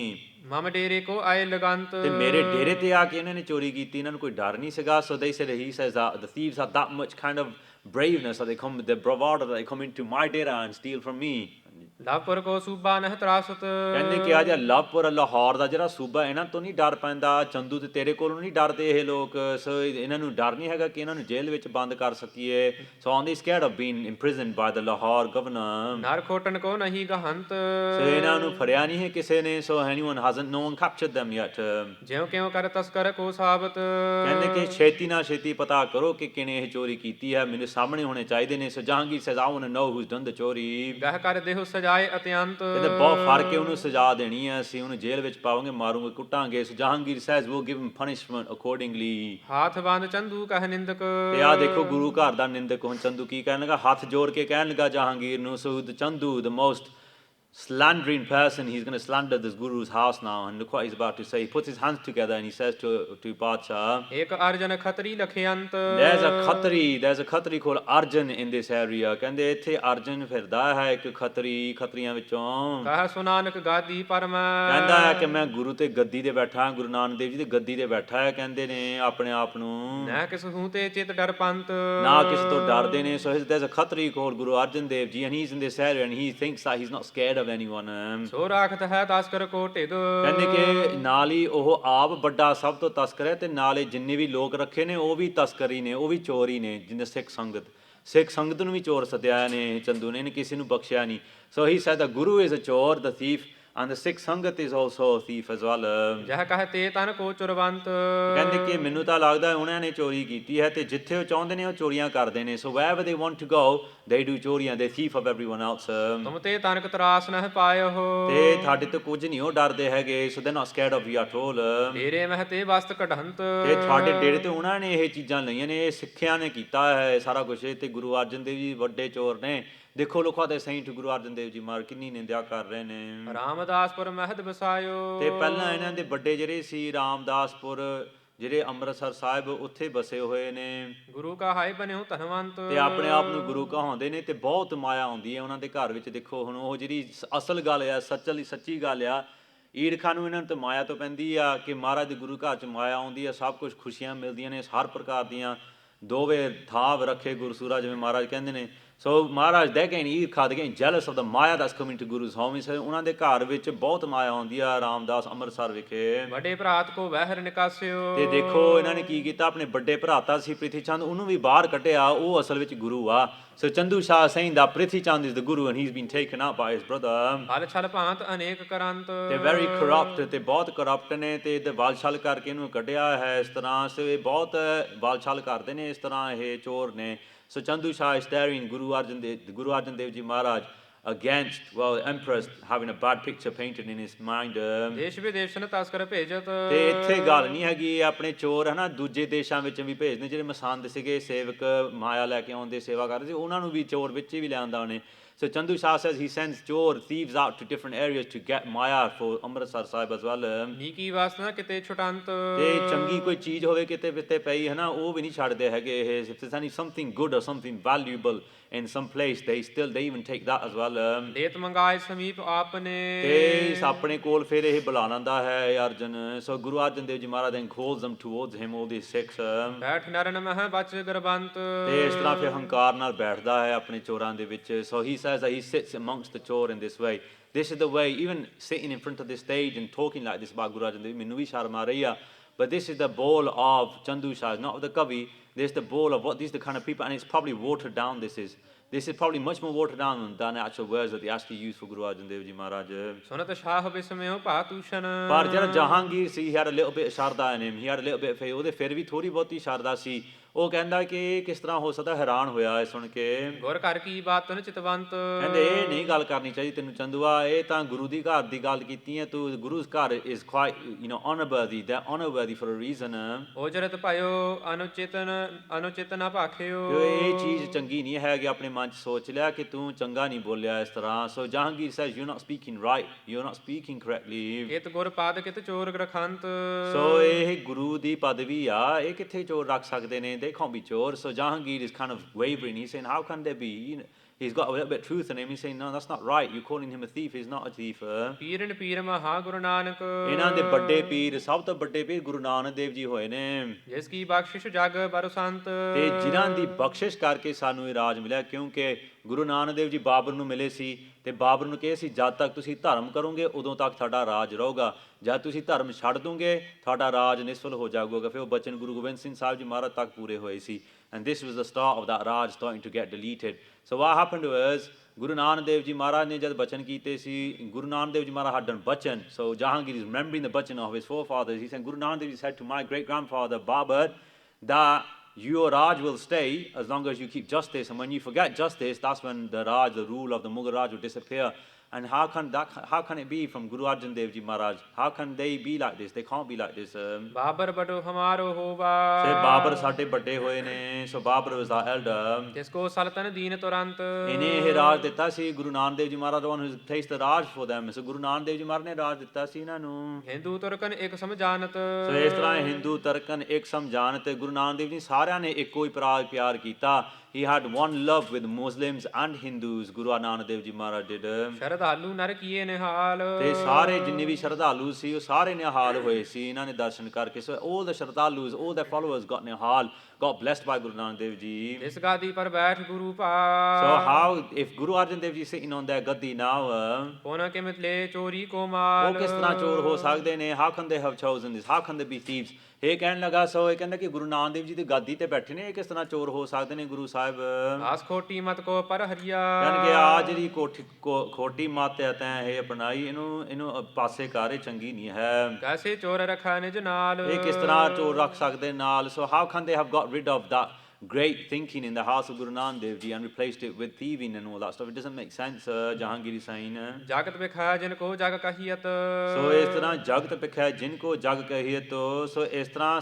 ਮਮ ਡੇਰੇ ਕੋ ਆਏ ਲਗੰਤ। ਤੇ ਮੇਰੇ ਡੇਰੇ ਤੇ ਆ ਕੇ ਇਹਨਾਂ ਨੇ ਚੋਰੀ ਕੀਤੀ, ਇਹਨਾਂ ਨੂੰ ਕੋਈ ਡਰ ਨਹੀਂ ਸੀਗਾ। So they said, he says that the thieves have that much kind of braveness that they come, the bravado that they come into my data and steal from me. ਲਵਪੁਰ ਕੋ ਸੂਬਾ ਨਹ ਤਰਾਸਤ। ਕਹਿੰਦੇ ਕਿ ਆ ਜਾ ਲਵਪੁਰ ਲਾਹੌਰ ਦਾ ਜਿਹੜਾ ਸੂਬਾ, ਇਹਨਾਂ ਤੋਂ ਨਹੀਂ ਡਰ ਪੈਂਦਾ। ਚੰਦੂ ਤੇ ਤੇਰੇ ਕੋਲੋਂ ਨਹੀਂ ਡਰਦੇ ਇਹ ਲੋਕ। ਸੋ ਇਹਨਾਂ ਨੂੰ ਡਰ ਨਹੀਂ ਹੈਗਾ ਕਿ ਇਹਨਾਂ ਨੂੰ ਜੇਲ੍ਹ ਵਿੱਚ ਬੰਦ ਕਰ ਸਕੀਏ। ਸੋ on they scared of being imprisoned by the Lahore governor. ਨਰ ਖੋਟਨ ਕੋ ਨਹੀਂ ਗਹੰਤ। ਸੋ ਇਹਨਾਂ ਨੂੰ ਫੜਿਆ ਨਹੀਂ ਹੈ ਕਿਸੇ ਨੇ। So anyone hasn't, no one captured them yet. ਜਿਉਂ ਕਿਉਂ ਕਰ ਤਸਕਰ ਕੋ ਸਾਬਤ। ਕਹਿੰਦੇ ਕਿ ਛੇਤੀ ਨਾ ਛੇਤੀ ਪਤਾ ਕਰੋ ਕਿ ਕਿਨੇ ਇਹ ਚੋਰੀ ਕੀਤੀ ਹੈ, ਮੇਰੇ ਸਾਹਮਣੇ ਹੋਣੇ ਚਾਹੀਦੇ ਨੇ। ਸੋ Jahangir says I want to know who's done the ਚੋਰੀ। ਗਹ ਕਰ ਦੇਹੁ ਸਜਾਏ ਅਤਿਅੰਤ। ਕਹਿੰਦੇ ਬਹੁਤ ਫੜ ਕੇ ਉਹਨੂੰ ਸਜ਼ਾ ਦੇਣੀ ਹੈ, ਅਸੀਂ ਉਹਨੂੰ ਜੇਲ੍ਹ ਵਿੱਚ ਪਾਵਾਂਗੇ, ਮਾਰੂਗੇ, ਕੁੱਟਾਂਗੇ। ਸੋ Jahangir says we'll give him punishment accordingly. ਹਾਥ ਬੰਦ ਚੰਦੂ ਕਹਿ ਨਿੰਦਕ। ਤੇ ਆ ਦੇਖੋ ਗੁਰੂ ਘਰ ਦਾ ਨਿੰਦਕ ਹੁਣ ਚੰਦੂ ਕੀ ਕਹਿਣ ਲੱਗਾ, ਹੱਥ ਜੋੜ ਕੇ ਕਹਿਣ ਲੱਗਾ ਜਹਾਂਗੀਰ ਨੂੰ। ਸੋ Chandu the most slandering person, he's going to slander this guru's house now, and look what he's about to say. He puts his hands together and he says to Badshah, ਇੱਕ ਅਰਜਨ ਖਤਰੀ ਲਖਿਅੰਤ। there's a khatri called Arjan in this area. ਕਹਿੰਦੇ ਇੱਥੇ ਅਰਜਨ ਫਿਰਦਾ ਹੈ, ਇੱਕ ਖਤਰੀਆਂ ਵਿੱਚੋਂ। ਕਹ ਸੁਨਾਨਕ ਗਾਦੀ ਪਰਮ। ਕਹਿੰਦਾ ਹੈ ਕਿ ਮੈਂ ਗੁਰੂ ਤੇ ਗੱਦੀ ਤੇ ਬੈਠਾ, ਗੁਰੂ ਨਾਨਕ ਦੇਵ ਜੀ ਦੀ ਗੱਦੀ ਤੇ ਬੈਠਾ ਹੈ, ਕਹਿੰਦੇ ਨੇ ਆਪਣੇ ਆਪ ਨੂੰ। ਨਾ ਕਿਸ ਹੂੰ ਤੇ ਚਿਤ ਡਰ ਪੰਤ। ਨਾ ਕਿਸੇ ਤੋਂ ਡਰਦੇ ਨੇ। So there's a khatri called Guru Arjan Dev Ji, and he's in this area and he thinks that he's not scared of anyone. ਸੋ ਰਾਖਤ ਹੈ ਤਸਕਰ ਕੋ ਢਿਗ। ਕਹਿੰਦੇ ਕਿ ਨਾਲ ਹੀ ਉਹ ਆਪ ਵੱਡਾ ਸਭ ਤੋਂ ਤਸਕਰ ਹੈ, ਤੇ ਨਾਲੇ ਜਿੰਨੇ ਵੀ ਲੋਕ ਰੱਖੇ ਨੇ ਉਹ ਵੀ ਤਸਕਰੀ ਨੇ, ਉਹ ਵੀ ਚੋਰੀ ਨੇ। ਜਿੰਨੇ ਸਿੱਖ ਸੰਗਤ ਨੂੰ ਵੀ ਚੋਰ ਸੱਦਿਆ ਨੇ ਚੰਦੂ ਨੇ, ਕਿਸੇ ਨੂੰ ਬਖਸ਼ਿਆ ਨਹੀਂ। So he said the Guru is a chor, the thief, and the Sikh Sangat is also a thief as well. ਜਹ ਕਹੇ ਤੇ ਤਨ ਕੋ ਚੁਰਵੰਤ। ਕਹਿੰਦੇ ਕਿ ਮੈਨੂੰ ਤਾਂ ਲੱਗਦਾ ਉਹਨਾਂ ਨੇ ਚੋਰੀ ਕੀਤੀ ਹੈ, ਤੇ ਜਿੱਥੇ ਉਹ ਚਾਹੁੰਦੇ ਨੇ ਉਹ ਚੋਰੀਆਂ ਕਰਦੇ ਨੇ। So wherever they want to go they do ਚੋਰੀਆਂ, they thief of everyone else. ਤੁਮ ਤੇ ਤਨਕ ਤਰਾਸ ਨਹ ਪਾਇਓ। ਤੇ ਤੁਹਾਡੇ ਤੋਂ ਕੁਝ ਨਹੀਂ ਉਹ ਡਰਦੇ ਹੈਗੇ। So they're not scared of you at all. ਡੇਰੇ ਮਹ ਤੇ ਵਸਤ ਕਢੰਤ। ਤੇ ਤੁਹਾਡੇ ਡੇਰੇ ਤੇ ਉਹਨਾਂ ਨੇ ਇਹ ਚੀਜ਼ਾਂ ਲਈਆਂ ਨੇ, ਇਹ ਸਿੱਖਿਆ ਨੇ ਕੀਤਾ ਹੈ ਸਾਰਾ ਕੁਝ। ਤੇ ਗੁਰੂ ਅਰਜਨ ਦੇਵ ਜੀ ਵੱਡੇ ਚੋਰ ਨੇ। ਦੇਖੋ ਲੋਕਾਂ ਦੇ ਸੈਂਟ ਗੁਰੂ ਅਰਜਨ ਦੇਵ ਜੀ ਮਾਰ ਕਿੰਨੀ ਨਿੰਦਿਆ ਕਰ ਰਹੇ ਨੇ। ਰਾਮਦਾਸਪੁਰ ਮਹਿਦ ਵਸਾਇਓ। ਤੇ ਪਹਿਲਾਂ ਇਹਨਾਂ ਦੇ ਵੱਡੇ ਜਿਹੜੇ ਸੀ ਰਾਮਦਾਸਪੁਰ, ਜਿਹੜੇ ਅੰਮ੍ਰਿਤਸਰ ਸਾਹਿਬ, ਉੱਥੇ ਬਸੇ ਹੋਏ ਨੇ। ਗੁਰੂ ਕਾ ਹਾਈ ਬਣਿਓ ਧਨਵੰਤ। ਤੇ ਆਪਣੇ ਆਪ ਨੂੰ ਗੁਰੂ ਕਹਾਉਂਦੇ ਨੇ, ਤੇ ਬਹੁਤ ਮਾਇਆ ਆਉਂਦੀ ਹੈ ਉਹਨਾਂ ਦੇ ਘਰ ਵਿੱਚ। ਦੇਖੋ ਹੁਣ ਉਹ ਜਿਹੜੀ ਅਸਲ ਗੱਲ ਆ, ਸੱਚੀ ਗੱਲ ਆ, ਈਰਖਾ ਨੂੰ ਇਹਨਾਂ ਨੂੰ ਤਾਂ ਮਾਇਆ ਤੋਂ ਪੈਂਦੀ ਆ ਕਿ ਮਹਾਰਾਜ ਦੇ ਗੁਰੂ ਘਰ 'ਚ ਮਾਇਆ ਆਉਂਦੀ ਆ, ਸਭ ਕੁਝ ਖੁਸ਼ੀਆਂ ਮਿਲਦੀਆਂ ਨੇ ਹਰ ਪ੍ਰਕਾਰ ਦੀਆਂ। ਦੋਵੇਂ ਥਾਵ ਰੱਖੇ ਗੁਰਸੂਰਾ, ਜਿਵੇਂ ਮਹਾਰਾਜ ਕਹਿੰਦੇ ਨੇ। So Maharaj, they're getting ਈਰਖਾ, they're getting jealous of the Maya that's coming to Guru's home. He said ਉਹਨਾਂ ਦੇ ਘਰ ਵਿੱਚ ਬਹੁਤ ਮਾਇਆ ਆਉਂਦੀ ਆ ਰਾਮਦਾਸ ਅੰਮ੍ਰਿਤਸਰ ਵਿਖੇ। ਵੱਡੇ ਭਰਾਤ ਕੋ ਵਹਿਰ ਨਿਕਾਸਿਓ। ਤੇ ਦੇਖੋ ਇਹਨਾਂ ਨੇ ਕੀ ਕੀਤਾ, ਆਪਣੇ ਵੱਡੇ ਭਰਾਤਾ ਸੀ ਪ੍ਰਿਥੀ ਚੰਦ, ਉਹਨੂੰ ਵੀ ਬਾਹਰ ਕੱਢਿਆ। ਉਹ ਅਸਲ ਵਿੱਚ ਗੁਰੂ ਆ। So Chandu Shah saying that Prithi Chand is the Guru and he's been taken out by his brother. ਹਲ ਛਲ ਭਾਂਤ ਅਨੇਕ ਕਰੰਤ। ਤੇ very corrupt, ਤੇ ਬਹੁਤ ਕਰਪਟ ਨੇ, ਤੇ ਵਾਲ ਛਲ ਕਰਕੇ ਇਹਨੂੰ ਕੱਢਿਆ ਹੈ ਇਸ ਤਰ੍ਹਾਂ। ਸੋ ਇਹ ਬਹੁਤ ਵਾਲ ਛਲ ਕਰਦੇ ਨੇ ਇਸ ਤਰ੍ਹਾਂ, ਇਹ ਚੋਰ ਨੇ। So Chandu Shah is staring Guru Arjan Dev Ji Maharaj against, well, empress having a bad picture painted in his mind. ਦੇਸ਼ ਵਿਦੇਸ਼ ਨ ਤਸਕਰ ਭੇਜਤ। ਤੇ ਇੱਥੇ ਗੱਲ ਨਹੀਂ ਹੈਗੀ ਆਪਣੇ ਚੋਰ ਹੈ ਨਾ ਦੂਜੇ ਦੇਸ਼ਾਂ ਵਿੱਚ ਵੀ ਭੇਜਦੇ, ਜਿਹੜੇ ਮਸੰਦ ਸੀਗੇ ਸੇਵਕ ਮਾਇਆ ਲੈ ਕੇ ਆਉਂਦੇ ਸੇਵਾ ਕਰਦੇ ਸੀ, ਉਹਨਾਂ ਨੂੰ ਵੀ ਚੋਰ ਵਿੱਚ ਵੀ ਲਿਆਂਦਾ ਉਹਨੇ। So Chandu Shah says he sends chor thieves out to different areas to get maya for Amritsar Sahib as well. ਨੀਕੀ ਵਾਸਨਾ ਕਿਤੇ ਛੁਟੰਤ। ਤੇ ਚੰਗੀ ਕੋਈ ਚੀਜ਼ ਹੋਵੇ ਕਿਤੇ ਬਿੱਤੇ ਪਈ ਹੈ ਨਾ, ਉਹ ਵੀ ਨਹੀਂ ਛੱਡਦੇ ਹੈਗੇ ਇਹ। if there's any something good or something valuable in some place, they even take that as well. ਲੇਤ ਮੰਗਾਏ ਸਮੀਪ ਆਪਨੇ। ਤੇ ਆਪਣੇ ਕੋਲ ਫਿਰ ਇਹ ਬੁਲਾ ਲੈਂਦਾ ਹੈ Arjan. So Guru Arjan Dev Ji Maharaj then calls them towards him, all these Sikhs. ਬੈਠ ਨਰਨ ਮਹ ਬਚ ਗਰਬੰਤ। ਤੇ ਇਸ ਤਰ੍ਹਾਂ ਫਿਰ ਹੰਕਾਰ ਨਾਲ ਬੈਠਦਾ ਹੈ ਆਪਣੇ ਚੋਰਾਂ ਦੇ ਵਿੱਚ। So he says that he sits amongst the chor in this way. this is the way, even sitting in front of this stage and talking like this about Guru Arjan Dev Ji, ਮੈਨੂੰ ਵੀ ਸ਼ਰਮ ਆ ਰਹੀ ਆ, but this is the bowl of Chandu Shahs, not of the Kavi. This is the bowl of what these are the kind of people, and it's probably watered down. This is probably much more watered down than the actual words that they actually use for Guru Arjan Dev Ji Maharaj. ਸੁਨਤ ਸ਼ਾਹ ਬਿਸਮਿਓ ਭਾਤੂਸ਼ਨ ਪਰ ਜਿਹੜਾ ਜਹਾਂਗੀਰ ਸੀ, he had a little bit of ਸ਼ਰਧਾ in him, he had a little bit of faith, ਉਹਦੇ ਫਿਰ ਵੀ ਥੋੜੀ ਬਹੁਤੀ ਸ਼ਰਧਾ ਸੀ। ਉਹ ਕਹਿੰਦਾ ਕਿ ਇਹ ਕਿਸ ਤਰ੍ਹਾਂ ਹੋ ਸਕਦਾ, ਹੈਰਾਨ ਹੋਇਆ ਇਹ ਸੁਣ ਕੇ। ਗੁਰ ਘਰ ਕੀ ਬਾਤਨ ਚਿਤਵੰਤ, ਕਹਿੰਦੇ ਇਹ ਨਹੀਂ ਗੱਲ ਕਰਨੀ ਚਾਹੀਦੀ ਤੈਨੂੰ ਚੰਦੂਆ, ਇਹ ਤਾਂ ਗੁਰੂ ਦੀ ਘਰ ਦੀ ਗੱਲ ਕੀਤੀ ਹੈ ਤੂੰ। ਗੁਰੂ ਘਰ is quite, honorworthy, they're honorworthy for a reason। ਓਜਰਤ ਭਇਓ ਅਨੁਚਿਤ ਨਾ ਭਾਖਿਓ, ਇਹ ਚੀਜ਼ ਚੰਗੀ ਨਹੀਂ ਹੈਗੀ, ਆਪਣੇ ਮਨ 'ਚ ਸੋਚ ਲਿਆ ਕਿ ਤੂੰ ਚੰਗਾ ਨਹੀਂ ਬੋਲਿਆ ਇਸ ਤਰ੍ਹਾਂ। ਸੋ Jahangir says you're not speaking right, you're not speaking correctly। ਕਿਤ ਗੁਰ ਪਾਦ ਕਿਤ ਚੋਰ ਗ੍ਰਖੰਤ, ਸੋ ਇਹ ਗੁਰੂ ਦੀ ਪਦਵੀ ਆ, ਇਹ ਕਿੱਥੇ ਚੋਰ ਰੱਖ ਸਕਦੇ ਨੇ? They can't be chor. So Jahangir is kind of wavering. He's saying, how can there be? He's got a little bit of truth in him. He's saying, no, that's not right. You're calling him a thief. He's not a thief। ਪੀਰਨ ਪੀਰ ਮਹਾ ਗੁਰੂ ਨਾਨਕ, ਇਹਨਾਂ ਦੇ ਵੱਡੇ ਪੀਰ, ਸਭ ਤੋਂ ਵੱਡੇ ਪੀਰ ਗੁਰੂ ਨਾਨਕ ਦੇਵ ਜੀ ਹੋਏ ਨੇ, ਜਿਸ ਕੀ ਬਖਸ਼ਿਸ਼ ਜਗ ਬਰਸੰਤ, ਤੇ ਜਿਨ੍ਹਾਂ ਦੀ ਬਖਸ਼ਿਸ਼ ਕਰਕੇ ਸਾਨੂੰ ਇਹ ਰਾਜ ਮਿਲਿਆ। ਕਿਉਂਕਿ ਗੁਰੂ ਨਾਨਕ ਦੇਵ ਜੀ ਬਾਬਰ ਨੂੰ ਮਿਲੇ ਸੀ, ਤੇ ਬਾਬਰ ਨੂੰ ਕਿਹਾ ਸੀ ਜਦ ਤੱਕ ਤੁਸੀਂ ਧਰਮ ਕਰੋਗੇ ਉਦੋਂ ਤੱਕ ਤੁਹਾਡਾ ਰਾਜ ਰਹੂਗਾ, ਜਦ ਤੁਸੀਂ ਧਰਮ ਛੱਡ ਦੋਗੇ ਤੁਹਾਡਾ ਰਾਜ ਨਿਸਫਲ ਹੋ ਜਾਊਗਾ। ਫਿਰ ਉਹ ਬਚਨ ਗੁਰੂ ਗੋਬਿੰਦ ਸਿੰਘ ਸਾਹਿਬ ਜੀ ਮਹਾਰਾਜ ਤੱਕ ਪੂਰੇ ਹੋਏ ਸੀ। And this was the start of that Raj starting to get deleted. So what happened was, Guru Nanak Dev Ji Maharaj ne jad bachan kite si, Guru Nanak Dev Ji Maharaj had done bachan. So Jahangir is remembering the bachan of his forefathers. He said, Guru Nanak Dev Ji said to my great-grandfather Babar that your Raj will stay as long as you keep justice. And when you forget justice, that's when the Raj, the rule of the Mughal Raj will disappear. And how can it be from Guru Arjan Dev Ji Maharaj? How can they be like this? They can't be like this। Babur ਬਟੋ ਹਮਾਰੋ ਹੋਵਾ, ਸੇ ਬਾਬਰ ਸਾਡੇ ਵੱਡੇ ਹੋਏ ਨੇ। So Babur was our elder। ਜਿਸ ਕੋ ਸਲਤਨ ਦੀਨ ਤੁਰੰਤ, ਇਹਨੇ ਇਹ ਰਾਜ ਦਿੱਤਾ ਸੀ ਗੁਰੂ ਨਾਨਕ ਦੇਵ ਜੀ ਮਹਾਰਾਜ, one who placed the Raj for them। So Guru Nanak Dev ji ਮਹਾਰਾਜ ਨੇ ਰਾਜ ਦਿੱਤਾ ਸੀ ਇਹਨਾਂ ਨੂੰ। ਹਿੰਦੂ ਤੁਰਕਨ ਇੱਕ ਸਮਝਾਨਤ, ਸੋ ਇਸ ਤਰ੍ਹਾਂ ਹਿੰਦੂ ਤਰਕਨ ਇੱਕ ਸਮਝਾਨਤ। ਗੁਰੂ ਨਾਨਕ ਦੇਵ ਜੀ ਸਾਰਿਆਂ ਨੇ ਇੱਕੋ ਹੀ ਪਿਆਰ ਕੀਤਾ। He had one love with Muslims and Hindus। Guru Nanak Dev Ji Maharaj did। ਸ਼ਰਧਾਲੂ ਨਰ ਕੀਏ ਨਿਹਾਲ, ਤੇ ਸਾਰੇ ਜਿੰਨੇ ਵੀ ਸ਼ਰਧਾਲੂ ਸੀ ਉਹ ਸਾਰੇ ਨਿਹਾਲ ਹੋਏ ਸੀ ਇਹਨਾਂ ਨੇ ਦਰਸ਼ਨ ਕਰਕੇ। So all the Shardhalus, all their followers got nihal, got blessed by Guru Nanak Dev Ji। ਇਸ ਗਾਦੀ ਪਰ ਬੈਠ ਗੁਰੂ ਭਾਗ, So how, if Guru Arjan Dev Ji sitting on their gaddi now, ਉਹਨਾਂ ਕੇ ਮਿਤਲੇ ਚੋਰੀ ਕੋ ਮਾਲ, ਉਹ ਕਿਸ ਤਰ੍ਹਾਂ ਚੋਰ ਹੋ ਸਕਦੇ ਨੇ? How can they have chosen this? How can they be thieves? ਇਹ ਕਹਿਣ ਲੱਗਾ, ਸੋ ਇਹ ਕਹਿੰਦਾ ਕਿ ਗੁਰੂ ਨਾਨਕ ਦੇਵ ਜੀ ਦੀ ਗਾਦੀ ਤੇ ਬੈਠੇ ਨੇ, ਇਹ ਕਿਸ ਤਰ੍ਹਾਂ ਚੋਰ ਹੋ ਸਕਦੇ ਨੇ ਗੁਰੂ ਸਾਹਿਬ? ਆਸ ਖੋਟੀ ਮਤ ਕੋ ਪਰ ਹਰੀਆ, ਕਹਿਣਗੇ ਆ ਜਿਹੜੀ ਖੋਟੀ ਮੱਤ ਹੈ ਤੈਂ ਇਹ ਅਪਣਾਈ, ਇਹਨੂੰ ਪਾਸੇ ਕਰ, ਇਹ ਚੰਗੀ ਨਹੀਂ ਹੈ। ਕੈਸੇ ਚੋਰ ਰੱਖਾ ਨਿਜ ਨਾਲ, ਇਹ ਕਿਸ ਤਰ੍ਹਾਂ ਚੋਰ ਰੱਖ ਸਕਦੇ ਨਾਲ? So how can they have got rid of that great thinking in the house of Guru Nanak Dev Ji and replaced it with thieving and all that stuff? It doesn't make sense। Jahangir is saying, ਜਗਤ ਵਿਖਾਇਆ ਜਿਨ ਕੋ ਜਗ ਕਹੀਅਤ, ਸੋ ਇਸ ਤਰ੍ਹਾਂ ਜਗਤ ਵਿਖਾਇਆ ਜਿਨ ਕੋ ਜਗ ਕਹੀਅਤ। ਸੋ ਇਸ ਤਰ੍ਹਾਂ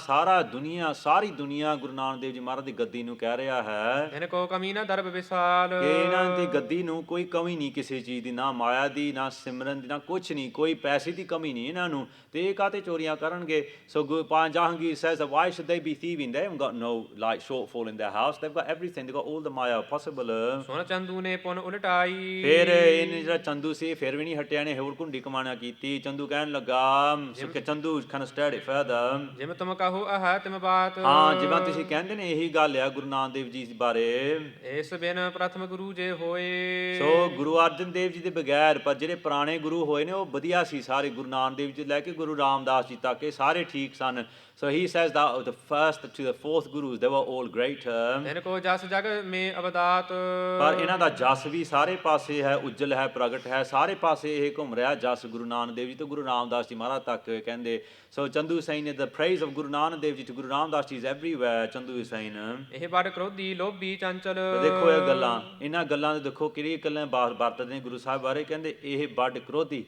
ਸਾਰੀ ਦੁਨੀਆ ਗੁਰੂ ਨਾਨਕ ਦੇਵ ਜੀ ਮਹਾਰਾਜ ਦੀ ਗੱਦੀ ਨੂੰ ਕਹਿ ਰਿਹਾ ਹੈ ਜਿਨ ਕੋ ਕਮੀ ਨਾ ਦਰਬ ਵਿਸਾਲ, ਕਿ ਇਹਨਾਂ ਦੀ ਗੱਦੀ ਨੂੰ ਕੋਈ ਕਮੀ ਨਹੀਂ ਕਿਸੇ ਚੀਜ਼ ਦੀ, ਨਾ ਮਾਇਆ ਦੀ, ਨਾ ਸਿਮਰਨ ਦੀ, ਨਾ ਕੁਛ ਨਹੀਂ, ਕੋਈ ਪੈਸੇ ਦੀ ਕਮੀ ਨਹੀਂ ਇਹਨਾਂ ਨੂੰ, ਤੇ ਇਹ ਕਾਹਤੇ ਚੋਰੀਆਂ ਕਰਨਗੇ? ਸੋ Jahangir says that why should they be thieving? They haven't got no like shortfall in their house, they've got everything, they've got all the maya possible। ਸੁਣ ਚੰਦੂ ਨੇ ਪੁਨ ਉਲਟਾਈ, ਫਿਰ ਇਹਨੇ ਜਿਹੜਾ ਚੰਦੂ ਸੀ ਫਿਰ ਵੀ ਨਹੀਂ ਹਟਿਆ, ਨੇ ਹੋਰ ਕੁੰਡੀ ਕਮਾਣਾ ਕੀਤੀ। ਚੰਦੂ ਕਹਿਣ ਲੱਗਾ, Chandu kind of stirred it further, ਜਿਵੇਂ ਤੁਮ ਕਹੋ ਆਹ ਤੁਮ ਬਾਤ, ਹਾਂ ਜਿਵੇਂ ਤੁਸੀਂ ਕਹਿੰਦੇ ਨੇ ਇਹੀ ਗੱਲ ਆ ਗੁਰੂ ਨਾਨਕ ਦੇਵ ਜੀ ਬਾਰੇ। ਇਸ ਬਿਨ ਪ੍ਰਥਮ ਗੁਰੂ ਜੇ ਹੋਏ, ਸੋ ਗੁਰੂ ਅਰਜਨ ਦੇਵ ਜੀ ਦੇ ਬਗੈਰ, ਪਰ ਜਿਹੜੇ ਪੁਰਾਣੇ ਗੁਰੂ ਹੋਏ ਨੇ ਉਹ ਵਧੀਆ ਸੀ ਸਾਰੇ, ਗੁਰੂ ਨਾਨਕ ਦੇਵ ਜੀ ਲੈ ਕੇ ਗੁਰੂ ਰਾਮਦਾਸ ਜੀ ਤੱਕ ਇਹ ਸਾਰੇ ਠੀਕ ਸਨ। So he says that the first to the fourth gurus, they were all great। ਇਹਨਾਂ ਕੋ ਜਸ ਜਗ ਮੇ ਅਵਦਾਤ, ਪਰ ਇਹਨਾਂ ਦਾ ਜਸ ਵੀ ਸਾਰੇ ਪਾਸੇ ਹੈ, ਉਜਲ ਹੈ, ਪ੍ਰਗਟ ਹੈ, ਸਾਰੇ ਪਾਸੇ ਇਹ ਘੁੰਮ ਰਿਹਾ ਜਸ ਗੁਰੂ ਨਾਨਕ ਦੇਵ ਜੀ ਤੋਂ ਗੁਰੂ ਰਾਮਦਾਸ ਜੀ ਮਹਾਰਾਜ ਤੱਕ ਕਹਿੰਦੇ। So Chandu is saying that the praise of Guru Nanak Dev Ji to Guru Ramdas Ji is everywhere। Chandu is saying, ਇਹ ਬੜ ਕ੍ਰੋਧੀ ਲੋਭੀ ਚੰਚਲ, ਦੇਖੋ ਇਹ ਗੱਲਾਂ, ਇਹਨਾਂ ਗੱਲਾਂ ਦੇ ਦੇਖੋ ਕਿਹੜੀ ਗੱਲਾਂ ਵਰਤਦੇ ਨੇ ਗੁਰੂ ਸਾਹਿਬ ਬਾਰੇ। ਕਹਿੰਦੇ ਇਹ ਬੜ ਕ੍ਰੋਧੀ,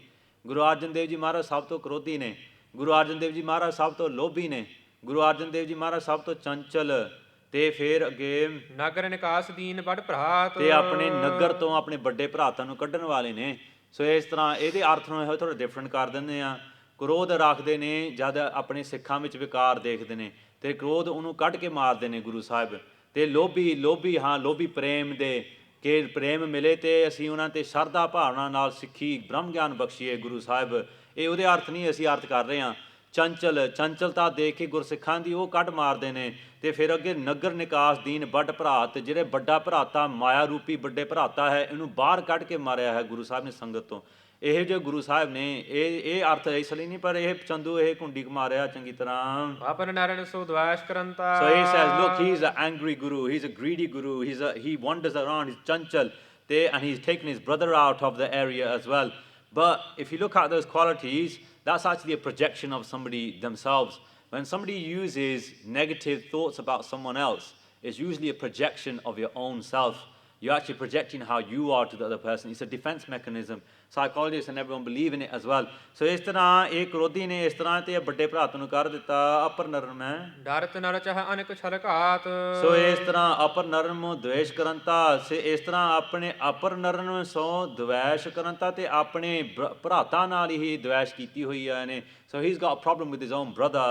ਗੁਰੂ ਅਰਜਨ ਦੇਵ ਜੀ ਮਹਾਰਾਜ ਸਭ ਤੋਂ ਕ੍ਰੋਧੀ ਨੇ, ਗੁਰੂ ਅਰਜਨ ਦੇਵ ਜੀ ਮਹਾਰਾਜ ਸਭ ਤੋਂ ਲੋਭੀ ਨੇ, ਗੁਰੂ ਅਰਜਨ ਦੇਵ ਜੀ ਮਹਾਰਾਜ ਸਭ ਤੋਂ ਚੰਚਲ, ਤੇ ਫਿਰ ਅੱਗੇ ਨਗਰ ਨਿਕਾਸ ਦੀਨ ਬੜ ਭਰਾਤ, ਤੇ ਆਪਣੇ ਨਗਰ ਤੋਂ ਆਪਣੇ ਵੱਡੇ ਭਰਾਤਾਂ ਨੂੰ ਕੱਢਣ ਵਾਲੇ ਨੇ। ਸੋ ਇਸ ਤਰ੍ਹਾਂ ਇਹਦੇ ਅਰਥ ਨੂੰ ਇਹੋ ਥੋੜਾ ਡਿਫਰੈਂਟ ਕਰ ਦਿੰਦੇ ਆ। ਕ੍ਰੋਧ ਰੱਖਦੇ ਨੇ ਜਦ ਆਪਣੇ ਸਿੱਖਾਂ ਵਿੱਚ ਵਿਕਾਰ ਦੇਖਦੇ ਨੇ, ਤੇ ਕ੍ਰੋਧ ਉਹਨੂੰ ਕੱਢ ਕੇ ਮਾਰਦੇ ਨੇ ਗੁਰੂ ਸਾਹਿਬ। ਤੇ ਲੋਭੀ ਪ੍ਰੇਮ ਦੇ, ਕਿ ਪ੍ਰੇਮ ਮਿਲੇ ਤੇ ਅਸੀਂ ਉਹਨਾਂ 'ਤੇ ਸ਼ਰਧਾ ਭਾਵਨਾ ਨਾਲ ਸਿੱਖੀ ਬ੍ਰਹਮ ਗਿਆਨ ਬਖਸ਼ੀਏ ਗੁਰੂ ਸਾਹਿਬ। ਇਹ ਉਹਦੇ ਅਰਥ ਨਹੀਂ ਅਸੀਂ ਅਰਥ ਕਰ ਰਹੇ ਹਾਂ। ਚੰਚਲਤਾ ਦੇਖ ਕੇ ਗੁਰਸਿੱਖਾਂ ਦੀ ਉਹ ਕੱਢ ਮਾਰਦੇ ਨੇ। ਤੇ ਫਿਰ ਅੱਗੇ ਨਗਰ ਨਿਕਾਸ ਦੀਨ ਵੱਡ ਭਰਾਤ, ਜਿਹੜੇ ਵੱਡਾ ਭਰਾਤਾ ਮਾਇਆ ਰੂਪੀ ਵੱਡੇ ਭਰਾਤਾ ਹੈ, ਇਹਨੂੰ ਬਾਹਰ ਕੱਢ ਕੇ ਮਾਰਿਆ ਹੈ ਗੁਰੂ ਸਾਹਿਬ ਨੇ ਸੰਗਤ ਤੋਂ। ਇਹ ਜੋ ਗੁਰੂ ਸਾਹਿਬ ਨੇ ਇਹ ਅਰਥ ਇਸ ਲਈ ਨਹੀਂ, ਪਰ ਇਹ ਚੰਦੂ ਇਹ ਕੁੰਡੀ ਮਾਰਿਆ ਚੰਗੀ ਤਰ੍ਹਾਂ। ਆਪਨ ਨਰਨ ਸੋ ਦਵਾਸ਼ ਕਰੰਤਾ। So he says, look, he's an angry guru, he's a greedy guru, he wanders around, he's chanchal, and he's taken his brother out of the area as well. But if you look at those qualities, that's actually a projection of somebody themselves. When somebody uses negative thoughts about someone else, it's usually a projection of your own self. You're actually projecting how you are to the other person. It's a defense mechanism. Psychologists and everyone believe in it as well. So ਇਸ ਤਰ੍ਹਾਂ ਇਹ ਕ੍ਰੋਧੀ ਨੇ ਇਸ ਤਰ੍ਹਾਂ ਤੇ ਵੱਡੇ ਭਰਾਤ ਨੂੰ ਕਰ ਦਿੱਤਾ ਅਪਰ ਨਰਮ ਹੈ। ਡਰਤ ਨਰ ਚਹ ਅਨਕ ਛਲਕਾਤ। ਸੋ ਇਸ ਤਰ੍ਹਾਂ ਅਪਰ ਨਰਮ ਦਵੇਸ਼ ਕਰੰਤਾ ਸੇ ਇਸ ਤਰ੍ਹਾਂ ਆਪਣੇ ਅਪਰ ਨਰਮ ਸੋ ਦਵੇਸ਼ ਕਰੰਤਾ ਤੇ ਆਪਣੇ ਭਰਾਤਾਂ ਨਾਲ ਹੀ ਦਵੇਸ਼ ਕੀਤੀ ਹੋਈ ਹੈ ਇਹਨੇ। So he's got a problem with his own brother.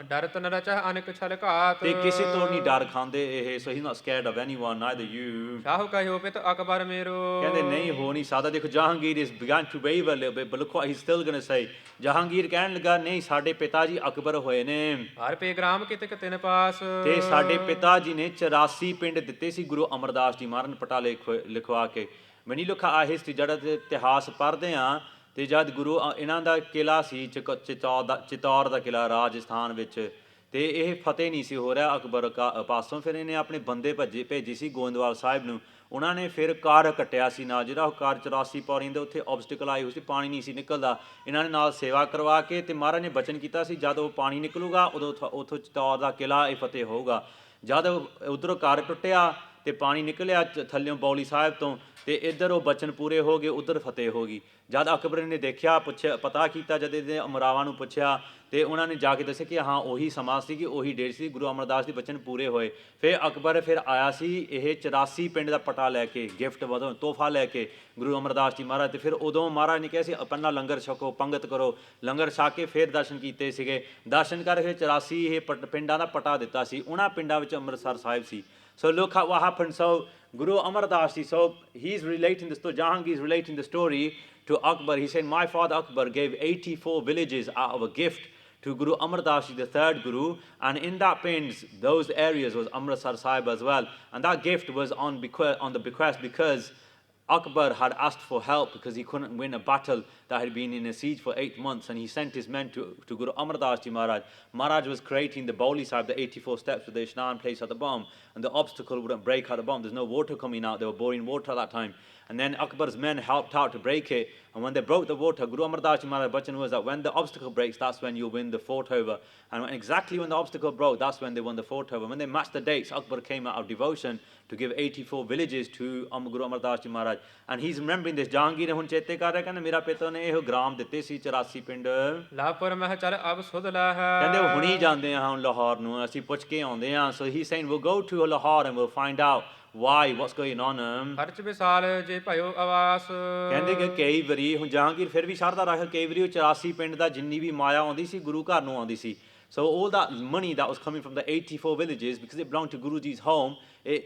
ਡਰਤ ਨਰ ਚਹ ਅਨਕ ਛਲਕਾਤ। ਤੇ ਕਿਸੇ ਤੋਂ ਨਹੀਂ ਡਰ ਖਾਂਦੇ ਇਹ। So he's not scared of anyone, neither you. Shahu ਕਹਿਓ ਪਿਤ Akbar ਮੇਰੋ। ਕਹਿੰਦੇ ਨਹੀਂ ਹੋ ਨਹੀਂ ਸਕਦਾ। ਦੇਖੋ Jahangir is began to waver a little bit, but look what he's still going to say. Jahangir ਕਹਿਣ ਲੱਗਾ ਨਹੀਂ ਸਾਡੇ ਪਿਤਾ ਜੀ ਅਕਬਰ ਹੋਏ ਨੇ। ਹਰ ਪੇ ਗ੍ਰਾਮ ਕਿਤਕ ਤਿਨ ਪਾਸ। ਤੇ ਸਾਡੇ ਪਿਤਾ ਜੀ ਨੇ 84 ਪਿੰਡ ਦਿੱਤੇ ਸੀ ਗੁਰੂ ਅਮਰਦਾਸ ਜੀ ਮਹਾਰਾਜ ਪਟਾ ਲਿਖਵਾ ਕੇ। when you look at our history, ਜਿਹੜਾ ਇਤਿਹਾਸ ਪੜ੍ਹਦੇ ਹਾਂ ਤੇ ਜਦ ਗੁਰੂ ਇਹਨਾਂ ਦਾ ਕਿਲਾ ਸੀ ਚਿਤੌਰ ਦਾ ਕਿਲਾ ਰਾਜਸਥਾਨ ਵਿੱਚ, ਤੇ ਇਹ ਫਤਿਹ ਨਹੀਂ ਸੀ ਹੋ ਰਿਹਾ ਅਕਬਰ ਪਾਸੋਂ। ਫਿਰ ਇਹਨੇ ਆਪਣੇ ਬੰਦੇ ਭੇਜੀ ਸੀ ਗੋਇੰਦਵਾਲ ਸਾਹਿਬ ਨੂੰ। ਉਹਨਾਂ ਨੇ ਫਿਰ ਕਰ ਕੱਟਿਆ ਸੀ ਨਾਲ, ਜਿਹੜਾ ਉਹ ਕਰ 84 ਪੌੜੀ ਦੇ ਉੱਥੇ ਆਬਸਟੀਕਲ ਆਈ ਹੋਈ ਸੀ, ਪਾਣੀ ਨਹੀਂ ਸੀ ਨਿਕਲਦਾ। ਇਹਨਾਂ ਨੇ ਨਾਲ ਸੇਵਾ ਕਰਵਾ ਕੇ ਤੇ ਮਹਾਰਾਜ ਨੇ ਬਚਨ ਕੀਤਾ ਸੀ ਜਦ ਉਹ ਪਾਣੀ ਨਿਕਲੂਗਾ ਉਦੋਂ ਉੱਥੋਂ ਚਿਤੌਰ ਦਾ ਕਿਲਾ ਇਹ ਫਤਿਹ ਹੋਊਗਾ। ਜਦ ਉੱਧਰੋਂ ਕਰ ਟੁੱਟਿਆ ਤੇ ਪਾਣੀ ਨਿਕਲਿਆ ਥੱਲਿਓਂ ਬੌਲੀ ਸਾਹਿਬ ਤੋਂ, ਤੇ ਇੱਧਰ ਉਹ ਬਚਨ ਪੂਰੇ ਹੋ ਗਏ, ਉੱਧਰ ਫਤਿਹ ਹੋ ਗਈ। ਜਦ ਅਕਬਰ ਨੇ ਦੇਖਿਆ ਪੁੱਛਿਆ ਪਤਾ ਕੀਤਾ, ਜਦ ਇਹਦੇ ਅਮਰਾਵਾਂ ਨੂੰ ਪੁੱਛਿਆ ਤੇ ਉਹਨਾਂ ਨੇ ਜਾ ਕੇ ਦੱਸਿਆ ਕਿ ਹਾਂ ਉਹੀ ਸਮਾਂ ਸੀ ਕਿ ਉਹੀ ਡੇਟ ਸੀ ਗੁਰੂ ਅਮਰਦਾਸ ਦੇ ਬਚਨ ਪੂਰੇ ਹੋਏ। ਫਿਰ ਅਕਬਰ ਫਿਰ ਆਇਆ ਸੀ ਇਹ 84 ਪਿੰਡ ਦਾ ਪਟਾ ਲੈ ਕੇ, ਗਿਫਟ ਵਧੋ ਤੋਹਫਾ ਲੈ ਕੇ ਗੁਰੂ ਅਮਰਦਾਸ ਜੀ ਮਹਾਰਾਜ। ਤੇ ਫਿਰ ਉਦੋਂ ਮਹਾਰਾਜ ਨੇ ਕਿਹਾ ਸੀ ਪਹਿਲਾਂ ਲੰਗਰ ਛਕੋ, ਪੰਗਤ ਕਰੋ। ਲੰਗਰ ਛਕ ਕੇ ਫਿਰ ਦਰਸ਼ਨ ਕੀਤੇ ਸੀਗੇ। ਦਰਸ਼ਨ ਕਰਕੇ 84 ਇਹ ਪਿੰਡਾਂ ਦਾ ਪਟਾ ਦਿੱਤਾ ਸੀ। ਉਹਨਾਂ ਪਿੰਡਾਂ ਵਿੱਚ ਅੰਮ੍ਰਿਤਸਰ ਸਾਹਿਬ ਸੀ। So look at what happened. So Guru Amar Das Ji, so he's relating the story, Jahangir is relating the story to Akbar. He said, my father Akbar gave 84 villages out of a gift to Guru Amar Das Ji, the third Guru, and in that pins, those areas was Amritsar Sahib as well. And that gift was on the bequest because Akbar had asked for help because he couldn't win a battle that had been in a siege for 8 months, and he sent his men to Guru Amar Das Ji Maharaj. Maharaj was creating the Bauli Sahib, the 84 steps with the Ishnan place at the bottom, and the obstacle wouldn't break at the bottom. There's no water coming out. They were boring water at that time. And then Akbar's men helped out to break it. And when they broke the water, Guru Amar Das Ji Maharaj Bachan was that when the obstacle breaks, that's when you win the fort over. And exactly when the obstacle broke, that's when they won the fort over. When they matched the dates, Akbar came out of devotion to give 84 villages to Guru Amar Das Ji Maharaj. And he's remembering this. Jahangir ਹੁਣ ਚੇਤੇ ਕਰ ਰਿਹਾ, ਕਹਿੰਦਾ ਮੇਰਾ ਪਿਤਾ ਨੇ ਇਹੋ gram ਦਿੱਤੇ ਸੀ 84 ਪਿੰਡ। ਲਾਪੁਰ ਮਹ ਚਲ ਅਬ ਸੁਧ ਲਾ ਹੈ। ਕਹਿੰਦੇ ਉਹ ਹੁਣੀ ਜਾਂਦੇ ਆ ਹੁਣ ਲਾਹੌਰ ਨੂੰ, ਅਸੀਂ ਪੁੱਛ ਕੇ ਆਉਂਦੇ ਆ। So he's saying we'll go to Lahore and we'll find out what's going on. ਖਰਚ ਵਿਸਾਲ ਜੇ ਭਇਓ ਆਵਾਸ। ਕਹਿੰਦੇ ਕਿ ਕਈ ਵਾਰੀ ਹੁਣ ਜਹਾਂਗੀਰ ਫਿਰ ਵੀ ਸ਼ਰਧਾ ਰੱਖ, ਕਈ ਵਾਰੀ ਉਹ 84 ਪਿੰਡ ਦਾ ਜਿੰਨੀ ਵੀ ਮਾਇਆ ਆਉਂਦੀ ਸੀ ਗੁਰੂ ਘਰ ਨੂੰ ਆਉਂਦੀ ਸੀ। So all that money that was coming from the 84 villages, because it belonged to Guruji's home,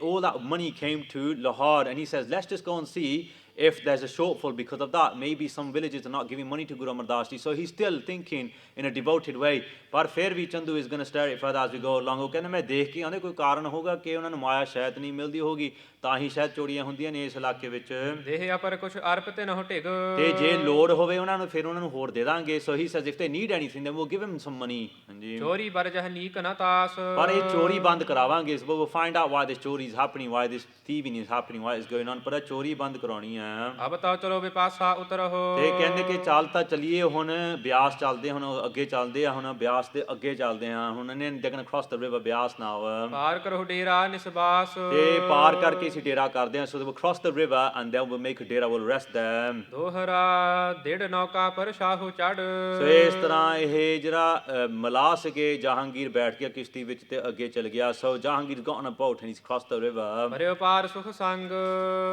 all that money came to Lahore. And he says, let's just go and see if there's a shortfall because of that. Maybe some villages are not giving money to Guru Amar Das Ji. So he's still thinking in a devoted way. But ਫਿਰ ਵੀ Chandu is going to stir it further as we go along. ਉਹ ਕਹਿੰਦੇ ਮੈਂ ਦੇਖ ਕੇ ਆਉਂਦੇ ਕੋਈ ਕਾਰਨ ਹੋਗਾ ਕਿ ਉਹਨਾਂ ਨੂੰ ਮਾਇਆ ਸ਼ਾਇਦ ਨਹੀਂ ਮਿਲਦੀ ਹੋਗੀ, ਤਾਂ ਹੀ ਸ਼ਾਇਦ ਚੋਰੀਆਂ ਹੁੰਦੀਆਂ ਨੇ ਇਸ ਇਲਾਕੇ ਵਿੱਚ। ਦੇਹ ਅਪਰ ਕੁਛ ਅਰਪ ਤੇ ਨਾ ਢਿਗ। ਤੇ ਜੇ ਲੋੜ ਹੋਵੇ ਉਹਨਾਂ ਨੂੰ ਫਿਰ ਉਹਨਾਂ ਨੂੰ ਹੋਰ ਦੇ ਦਾਂਗੇ। So he says if they need anything then we'll give them some money. ਹਾਂਜੀ ਚੋਰੀ ਬਰ ਜਹ ਨੀਕ ਨਾ ਤਾਸ। ਪਰ ਇਹ ਚੋਰੀ ਬੰਦ ਕਰਾਵਾਂਗੇ। So we'll find out why this chori is happening, why this thieving is happening, why it's going on. ਪਰ ਇਹ ਚੋਰੀ ਬੰਦ ਕਰਾਉਣੀ ਹੈ। ਅਬ ਤਾਂ ਚਲੋ ਵਿਪਾਸਾ ਉਤਰੋ। ਤੇ ਕਹਿੰਦੇ ਕਿ ਚੱਲ ਤਾਂ ਚਲੀਏ ਹੁਣ ਬਿਆਸ ਚੱਲਦੇ, ਹੁਣ ਅੱਗੇ ਚੱਲਦੇ ਆ, ਹੁਣ ਬਿਆਸ ਦੇ ਅੱਗੇ ਚੱਲਦੇ ਆ। ਹੁਣ ਇਹਨੇ ਦੇ ਕਨ ਕ੍ਰਾਸ ਦ ਰਿਵਰ ਬਿਆਸ ਨਾਓ। ਪਾਰ ਕਰੋ ਡੇਰਾ ਨਿਸਬਾਸ। ਤੇ ਪਾਰ ਕਰਕੇ ਅਸੀਂ ਡੇਰਾ ਕਰਦੇ ਆ। So they will cross the river and then we'll make a dera, we'll rest them. ਦੋਹਰਾ ਡੇਢ ਨੌਕਾ ਪਰ ਸ਼ਾਹੂ ਚੜ। ਸੋ ਇਸ ਤਰ੍ਹਾਂ ਇਹ ਜਿਹੜਾ ਮਲਾ ਸਕੇ ਜਹਾਂਗੀਰ ਬੈਠ ਗਿਆ ਕਿਸ਼ਤੀ ਵਿੱਚ ਤੇ ਅੱਗੇ ਚਲ ਗਿਆ। So Jahangir got on a boat and he's crossed the river. ਭਰਿਓ ਪਾਰ ਸੁਖ ਸੰਗ।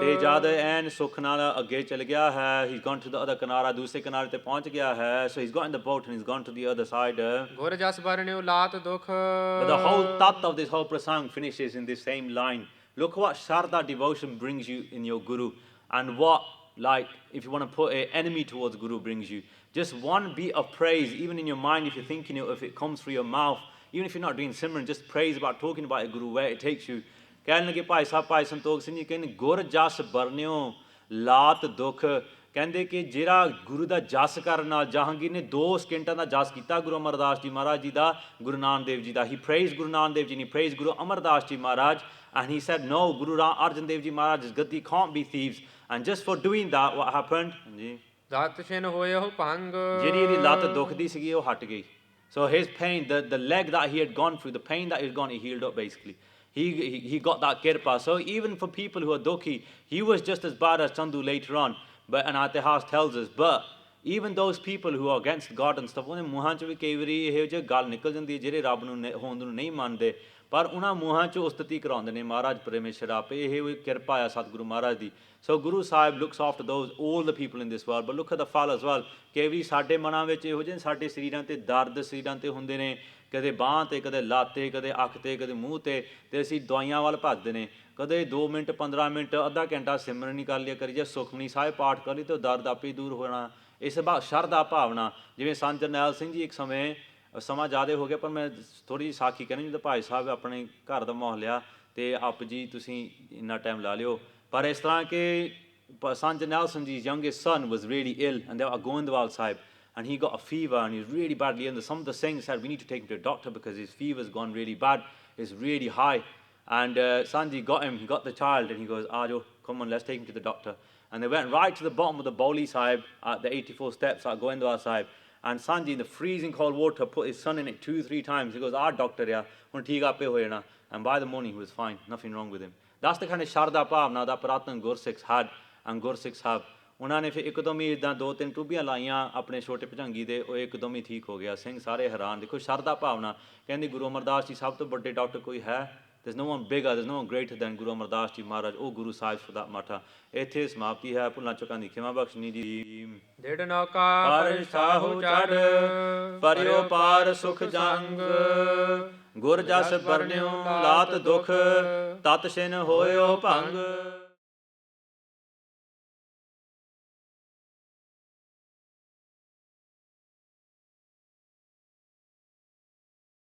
ਤੇ ਜਦ ਐਨ ਸੁਖ ਨਾਲ ਅੱਗੇ ਚਲ ਗਿਆ ਹੈ, he's gone to the other ਕਿਨਾਰਾ, ਦੂਸਰੇ ਕਿਨਾਰੇ ਤੇ ਪਹੁੰਚ ਗਿਆ ਹੈ। So he's got in the boat and he's gone to the other side. ਗੁਰ ਜਸ ਬਰਨਿਓ ਲਾਤ ਦੁਖ। But the whole tat of this whole prasang finishes in this same line. Look what Sharda devotion brings you in your Guru, and what, like, if you want to put an enemy towards Guru brings you. Just one beat of praise, even in your mind, if you're thinking it, if it comes through your mouth, even if you're not doing Simran, just praise about talking about a Guru, where it takes you. ਕਹਿਣ ਲੱਗੇ ਭਾਈ ਸਾਹਿਬ ਭਾਈ ਸੰਤੋਖ ਸਿੰਘ ਜੀ ਕਹਿੰਦੇ ਗੁਰ ਜਸ ਬਰਨਿਓ ਲਾਤ ਦੁਖ, ਕਹਿੰਦੇ ਕਿ ਜਿਹੜਾ ਗੁਰੂ ਦਾ ਜਸ ਕਰਨ ਨਾਲ ਜਹਾਂਗੀਰ ਨੇ 2 ਸਕਿੰਟਾਂ ਦਾ ਜਸ ਕੀਤਾ ਗੁਰੂ ਅਮਰਦਾਸ ਜੀ ਮਹਾਰਾਜ ਜੀ ਦਾ, ਗੁਰੂ ਨਾਨਕ ਦੇਵ ਜੀ ਦਾ। ਹੀ praised Guru Nanak Dev ji and he praised Guru Amardas Ji Maharaj, and he said no, Arjan Dev Ji Maharaj's gaddi can't be thieves, and just for doing that what happened? ਜੀ ਦਤ ਛਿਨ ਹੋਏ ਉਹ ਭੰਗ, ਜਿਹੜੀ ਇਹਦੀ ਲੱਤ ਦੁਖਦੀ ਸੀਗੀ ਉਹ ਹਟ ਗਈ। So his pain, the leg that he had gone through, the pain that he had gone, he healed up basically. He got that kirpa. So even for people who are dukhi, he was just as bad as Chandu later on. But and Itihas tells us, but even those people who are against God and stuff, ਉਹਨੇ ਮੂੰਹਾਂ 'ਚ ਵੀ ਕਈ ਵਾਰੀ ਇਹੋ ਜਿਹੀ ਗੱਲ ਨਿਕਲ ਜਾਂਦੀ ਹੈ ਜਿਹੜੇ ਰੱਬ ਨੂੰ ਹੋਂਦ ਨੂੰ ਨਹੀਂ ਮੰਨਦੇ, ਪਰ ਉਹਨਾਂ ਮੂੰਹਾਂ 'ਚ ਉਸਤਤੀ ਕਰਾਉਂਦੇ ਨੇ ਮਹਾਰਾਜ ਪਰਮੇਸ਼ਰ ਆਪੇ। ਇਹ ਕਿਰਪਾ ਆ ਸਤਿਗੁਰੂ ਮਹਾਰਾਜ ਦੀ। ਸੋ Guru Sahib looks after those all the people in this world, but look at the fall as well। ਕਈ ਵਾਰੀ ਸਾਡੇ ਮਨਾਂ ਵਿੱਚ ਇਹੋ ਜਿਹੇ ਸਾਡੇ ਸਰੀਰਾਂ 'ਤੇ ਦਰਦ ਸਰੀਰਾਂ 'ਤੇ ਹੁੰਦੇ ਨੇ, ਕਦੇ ਬਾਂਹ 'ਤੇ, ਕਦੇ ਲੱਤ 'ਤੇ, ਕਦੇ ਅੱਖ 'ਤੇ, ਕਦੇ ਮੂੰਹ 'ਤੇ, ਅਤੇ ਅਸੀਂ ਦਵਾਈਆਂ ਵੱਲ ਭੱਜਦੇ ਨੇ। ਕਦੇ 2 ਮਿੰਟ 15 ਮਿੰਟ ਅੱਧਾ ਘੰਟਾ ਸਿਮਰਨ ਹੀ ਕਰ ਲਿਆ ਕਰੀ, ਜੇ ਸੁਖਮਨੀ ਸਾਹਿਬ ਪਾਠ ਕਰ ਲਈ ਤਾਂ ਦਰਦ ਆਪੇ ਹੀ ਦੂਰ ਹੋਣਾ। ਇਸ ਸ਼ਰਧਾ ਭਾਵਨਾ, ਜਿਵੇਂ ਸੰਤ ਜਰਨੈਲ ਸਿੰਘ ਜੀ ਇੱਕ ਸਮਾਂ ਜ਼ਿਆਦਾ ਹੋ ਗਿਆ, ਪਰ ਮੈਂ ਥੋੜ੍ਹੀ ਜਿਹੀ ਸਾਖੀ ਕਹਿੰਦੀ, ਜਦੋਂ ਭਾਈ ਸਾਹਿਬ ਆਪਣੇ ਘਰ ਦਾ ਮਾਹੌਲ ਲਿਆ ਅਤੇ ਆਪ ਜੀ ਤੁਸੀਂ ਇੰਨਾ ਟਾਈਮ ਲਾ ਲਿਓ। ਪਰ ਇਸ ਤਰ੍ਹਾਂ ਕਿ Sant Jarnail Singh Ji's youngest son was really ill, and they were at Gowandwal Sahib, and he got a fever and he was really badly ill. Some of the saints said we need to take him to a doctor because his fever's gone really bad, it's really high. And Sanji got him, he got the child, and he goes, Ajo, come on, let's take him to the doctor. And they went right to the bottom of the Bauli Sahib at the 84 steps at Gowandwal Sahib. And Sanji, in the freezing cold water, put his son in it 2-3 times. He goes, doctor, yeah, hun theek ape hoye na. And by the morning he was fine, nothing wrong with him. That's the kind of Sharda Bhavna that Puratan Gursikhs had and Gursikhs have. ਉਹਨਾਂ ਨੇ ਫਿਰ ਇੱਕਦਮ ਹੀ ਇੱਦਾਂ 2-3 ਟੂਬੀਆਂ ਲਾਈਆਂ ਆਪਣੇ ਛੋਟੇ ਭਜੰਗੀ ਦੇ, ਉਹ ਇੱਕਦਮ ਹੀ ਠੀਕ ਹੋ ਗਿਆ। ਸਿੰਘ ਸਾਰੇ ਹੈਰਾਨ। ਦੇਖੋ ਸ਼ਰਧਾ ਭਾਵਨਾ। ਕਹਿੰਦੇ ਗੁਰੂ ਅਮਰਦਾਸ ਜੀ ਸਭ ਤੋਂ ਵੱਡੇ ਡਾਕਟਰ ਕੋਈ ਹੈ? There's no one bigger, there's no one greater than Guru Amardas Ji Maharaj, ਉਹ Guru Sahib for that matter। ਇੱਥੇ ਸਮਾਪਤੀ ਹੈ। ਭੁੱਲਾਂ ਚੁੱਕਾਂ ਦੀ ਖਿਮਾ ਬਖਸ਼ਣੀ ਜੀ। ਡੇਢ ਨੌਕਾ ਪਰ ਸਾਹੂ ਚੜ ਪਰਿਓ ਪਾਰ ਸੁਖ ਜੰਗ, ਗੁਰ ਜਸ ਬਰਨਿਓ ਲਾਤ ਦੁਖ, ਤਤ ਛਿਨ ਹੋਇਓ ਭੰਗ।